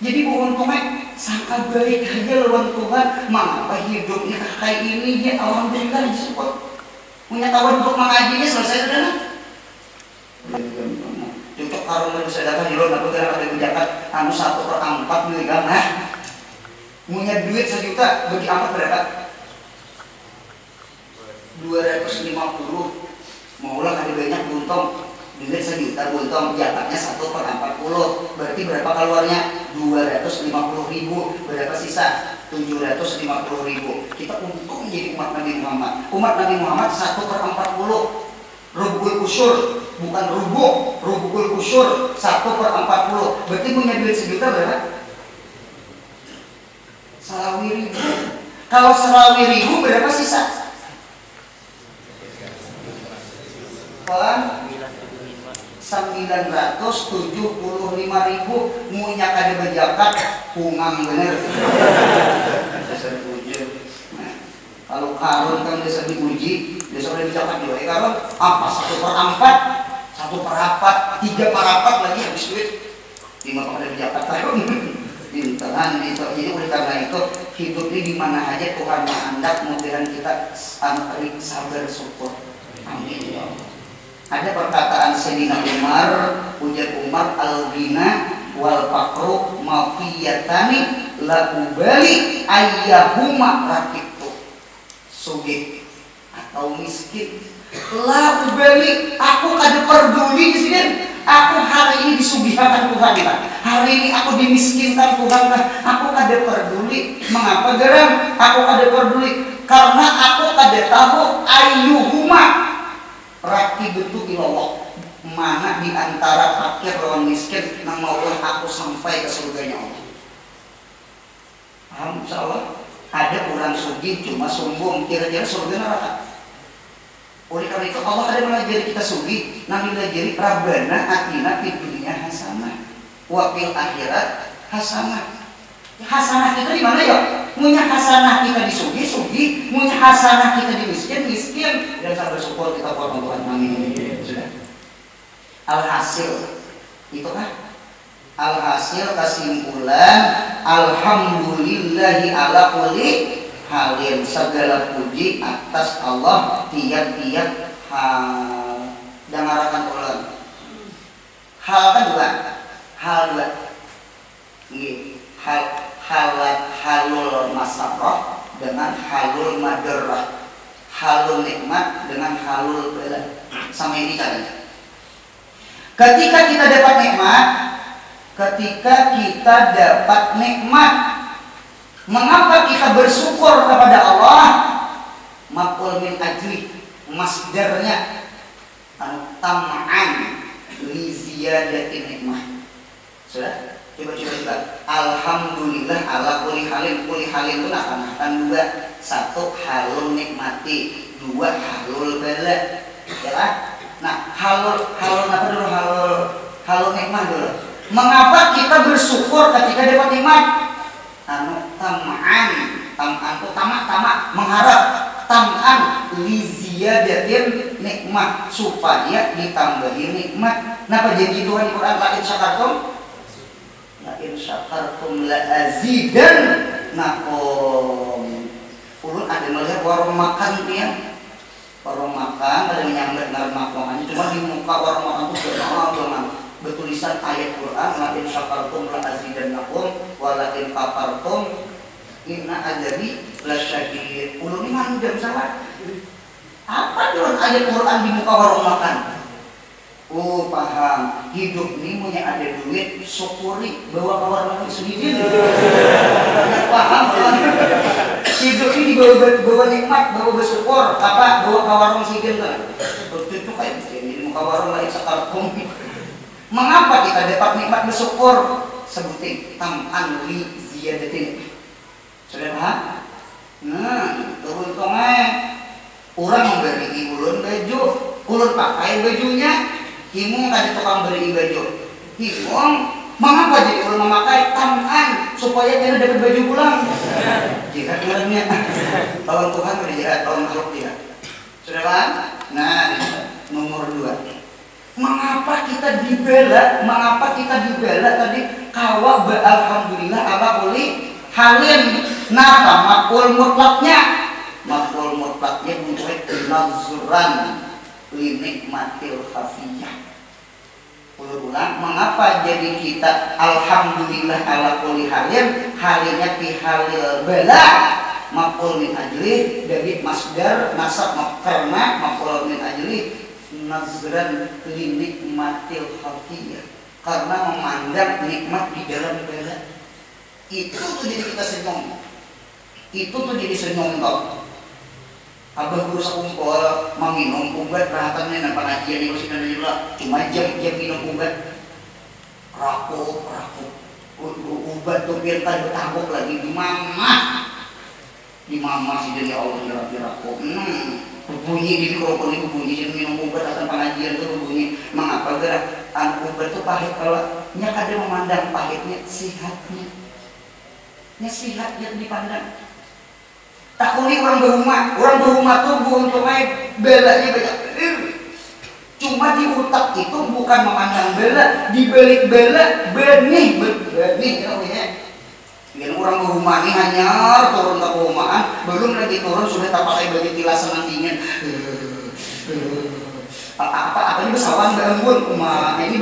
Jadi beruntungnya sangka baik aja lawan Tuhan. Mengapa hidupnya kayak ini ya alhamdulillah disupport. Punya kawan untuk mengajinya selesai sudah. Cocok Karun itu saya dapat di luar aku kira ada kebijakan anu 1/4 miligram. Punya duit 1 juta bagi 4 berapa? 250. Maulah ada banyak buntung. Duit 1 juta buntung, jakatnya 1/40. Berarti berapa keluarnya? 250.000. Berapa sisa? 750.000. Kita untung jadi umat Nabi Muhammad. Umat Nabi Muhammad 1/40. Rubul usyur, bukan rubul usyur 1/40. Berarti punya duit 1 juta berapa? Salawi 1.000. Kalau salawi 1.000 berapa sisa? 975.000. Munya kada berjakat pungang bener. Kalau Karun kan desa diuji, desa udah berjakat juga. Karun apa 1/4, 1/4, 3/4 lagi habis duit. 5 kada berjakat Karun. Bintahan itu. Jadi oleh karena itu hidup ini di mana aja Tuhan menghendak mudahan kita sabar syukur. Amin. Ada perkataan Sayyidina Umar, ujar Umar, al-ghina wal faqru mafiyatani la ubali ayyahuma rakibtu. Sugih atau miskin, la ubali, aku kada peduli di sini. Aku hari ini disugihakan Tuhan kan. Hari ini aku dimiskinkan Tuhan kan. Aku kada peduli. Mengapa geram? Aku kada peduli karena aku kada tahu ayyuhuma raqibutu ilallah, mana di antara fakir lawan miskin nang mau aku sampai ke surganya Allah. Paham insyaallah? Ada orang sugih cuma sombong, kira-kira surga neraka. Oleh karena itu Allah ada mengajari kita sugih, nang mengajari Rabbana atina fid dunya hasanah wa fil akhirat hasanah. Hasanah kita di mana ya? Punya hasanah kita disugih, punya hasanah kita dimiskin, dan sabar syukur kita buat Tuhan. Amin. Sudah. Alhasil itu kan? Alhasil kesimpulan alhamdulillahi ala kulli halin, segala puji atas Allah tiap-tiap hal. Dan arahkan ulang. Hal kan dua. Hal dua. Halul masarrah dengan halul madarrah, halul nikmat dengan halul bala. Sama ini caranya. Ketika kita dapat nikmat, mengapa kita bersyukur kepada Allah? Maf'ul min ajli, masdarnya tam'an li ziyadati nikmah. Sudah? Coba. Alhamdulillah ala kulli halin itu akan dua. Satu, halul nikmati. Dua, halul bala. Ya. Nah, halul apa dulu? Halul nikmah dulu. Mengapa kita bersyukur ketika dapat nikmat? Tam'an itu tamak mengharap, tam'an li ziyadatin nikmah, supaya ditambahin nikmat. Napa janji Tuhan di Quran, la in syakartum la azidannakum. Ulun ada melihat warung makan dia. Warung makan ada menyambat ngaran makanannya, cuma di muka warung makan itu bertulisan ayat Quran, la in syakartum la azidannakum wa la in kafartum inna adzabi lasyadid. Ulun ini mana udah salah. Apa tuh ayat Quran di muka warung makan? Oh, paham. Hidup ini punya ada duit, syukuri, bawa ke warung makan sendiri. Paham? Hidup ini bawa nikmat, bawa bersyukur, bawa ke warung sendiri kan? Itu kayak di muka warung lain sekarang. Mengapa kita dapat nikmat bersyukur? Sebutin tam'an li ziyadatin. Sudah paham? Nah, untungnya orang memberi ulun baju, ulun pakai bajunya. Himung tadi tukang beri baju. Himung, mengapa jadi ulun memakai tam'an supaya kita dapat baju pulang? Jihad orangnya. Lawan Tuhan berjihad, lawan makhluk tidak. Sudah paham? Nah, nomor 2. Mengapa kita dibela tadi? Kawa alhamdulillah ala kulli halin. Napa maf'ul mutlaknya bentuknya nazran li nikmatil khafiyah. Ulang, mengapa jadi kita alhamdulillah ala kulli halin, halinya fi halil bala, maf'ul min ajli, dari masdar nasab karena maf'ul min ajli nazran li nikmatil khafiyah, karena memandang nikmat di dalam bala. Itu tuh jadi kita senyum. Toh. Abah guru sakumpul minum obat rahatannya dan pengajian itu sih juga cuma jam minum obat rapuh obat tuh biar tadi bertabuk lagi di mama sih dari Allah rapuh bunyi di mikrofon itu bunyi minum obat atau pengajian itu bunyi. Mengapa gerak obat itu pahit? Kalau ada memandang pahitnya, sihatnya dipandang. Takuni orang berumah tuh untungnya belanya banyak. Cuma di otak itu bukan memandang bela, dibalik bela benih ya. Dan orang berumah ini hanya turun ke perumahan, belum lagi turun sudah tak pakai baju tilasan dingin. Apa ini besawan bangun rumah. Ini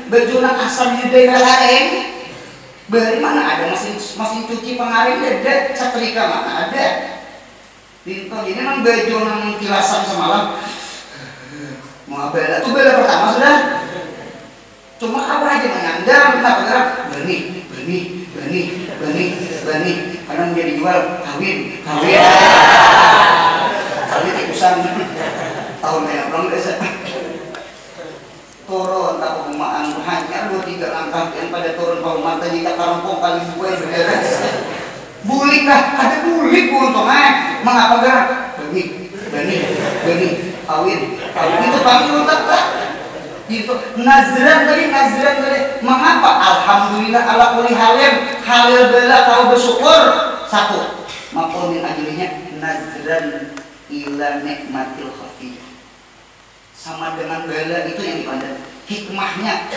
baju nang asalnya daerah lain. Dari mana ada mesin cuci pengaring ada, setrika mana ada. Bintang ini nang baju nang kilasan semalam. Mau bela tuh bela pertama sudah. Cuma apa aja menyandang, tak bergerak. Benih. Karena menjadi jual kawin. Kawin tikusan. Tahun banyak belum desa. Turun tak perumahan hanya 2-3 langkah yang pada turun perumahan tadi tak karampung kali gue beres. Bulik lah, ada bulik untungnya. Mengapa gerak? Benih, kawin itu panggil tak. Gitu. Nazran tadi. Mengapa? Alhamdulillah ala kulli halil bela kau bersyukur. 1. Maf'ul min ajlinya nazran ila nikmatil khafiyah. Sama dengan bela itu yang dipandang hikmahnya.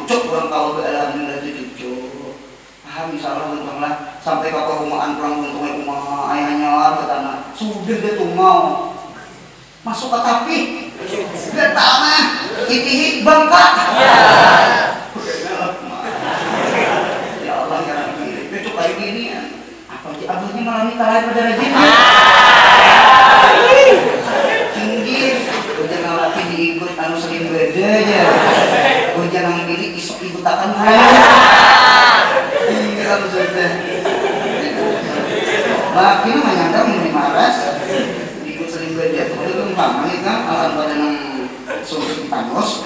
Cucuk orang kau alhamdulillah itu cucuk. Paham misalnya untunglah sampai ke perumahan pulang untungnya rumah ayahnya bertanah sudah dia tuh mau masuk ke tapi dia tanah itihik bangka. Ya Allah ya Rabbi, cucuk kayak gini ya. Apa sih abahnya malah wanita lain pada rajin. Tinggi, ujian laki diikut anu sering beda ya. Ujian yang pilih isok ikut akan iya maksudnya. Laki mah nyangka mau maras, ikut sering beda. Itu lama nih kan, alam badan yang sulit panos.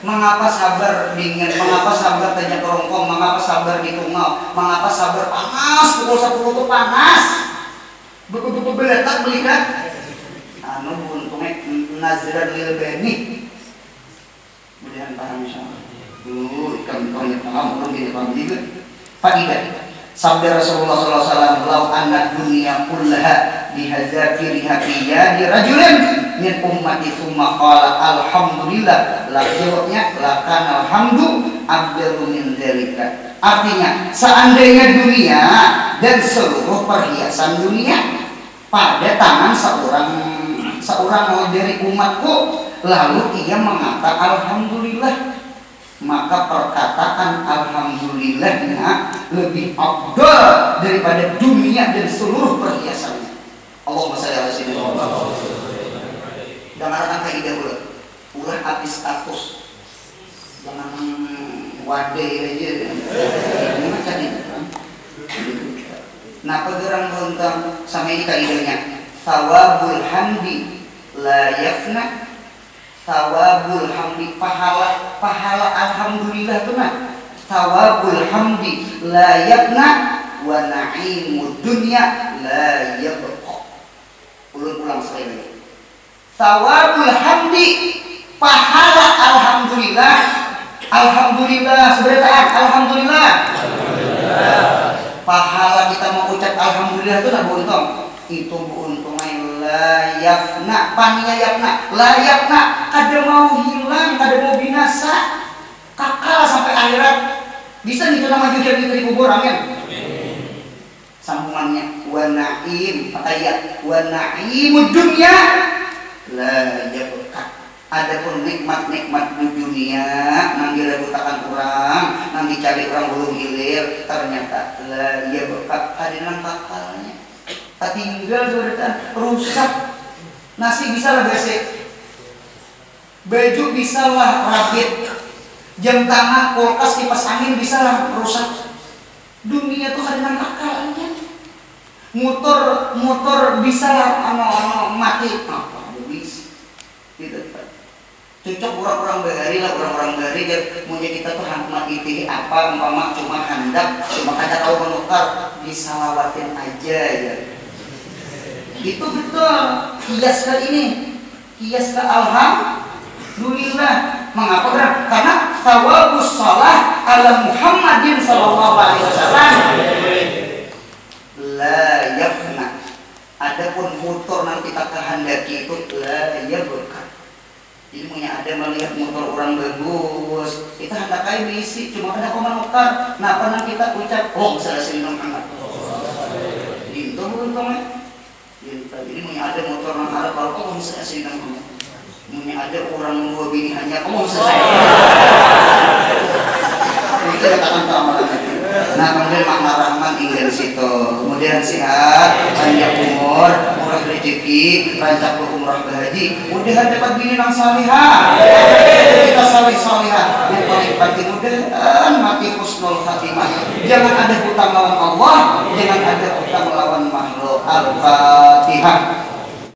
Mengapa sabar dingin, mengapa sabar tanya kerongkong, mengapa sabar di tungau, mengapa sabar panas, pukul 10 itu panas, beku-beku beletak belikan anu untungnya nazran lil bani mudahan paham insyaallah. Kami paham orang gini paham juga faidah sabda Rasulullah SAW, lau anna dunia kullaha bihazakiriha di rajulin min ummati summa qala alhamdulillah, jawabnya lakan alhamdu abdalu min dzalika. Artinya seandainya dunia dan seluruh perhiasan dunia pada tangan seorang dari umatku, lalu ia mengata alhamdulillah, maka perkataan alhamdulillahnya lebih afdal daripada dunia dan seluruh perhiasannya. Allahumma shalli ala sayyidina. Dengarkan kaidah ulah arti status, jangan wadai aja. Ini macam ini. Nah, pegerang tentang sama ini kaidahnya. Thawabul hamdi la yafna. Thawabul hamdi, pahala alhamdulillah itu nah. Thawabul hamdi la yafna wa na'imud dunya la yabqa. Ulang sekali lagi. Thawabul hamdi, pahala alhamdulillah. Alhamdulillah, seberataan alhamdulillah. Pahala kita mengucap alhamdulillah itu nak buntung. Itu buntungnya layakna, paninya yakna, layakna, kada mau hilang, kada mau binasa, kakal sampai akhirat. Bisa nih kita maju jadi di kubur, amin. Sambungannya wa na'im, ayat wa na'imud dunya la yabqa. Adapun nikmat-nikmat di dunia nang direbutakan orang, nang dicari orang belum hilir, ternyata la yabqa kadang kakalnya. Tinggal sudah rusak. Nasi bisa lah besek, baju bisa lah rabit, jam tangan, kulkas, kipas angin bisa lah rusak. Dunia tuh kadang kakalnya. Motor bisa lah mati. Apa bisa? Gitu. Cocok orang-orang bahari lah, orang-orang bahari dan punya kita tuh hikmat itu apa, umpama cuma hendak, cuma kada tahu menukar, disalawatin aja ya. Itu betul. Hias ke ini, hias ke alhamdulillah. Mengapa kan? Karena thawabus shalah ala Muhammadin sallallahu alaihi wasallam la yafna. Adapun motor nanti kita kehendaki itu la yabqa. Jadi punya ada melihat motor orang bagus, kita hendak kayak bisi, cuma ada komentar. Nah pernah kita ucap, oh selesai minum hangat. Itu beruntungnya. Jadi punya ada motor yang Arab, kalau kamu selesai minum hangat. Punya ada orang membawa bini hanya kamu selesai. Itu katakan keamalan itu. Nah kemudian makna rahman tinggal di situ. Kemudian sehat, panjang umur, murah rezeki, rancak umrah haji. Mudahan dapat bini yang salihah. Kita salihah. Yang paling penting mudahan mati husnul khatimah. Jangan ada hutang lawan Allah, jangan ada hutang lawan makhluk. Al-Fatihah.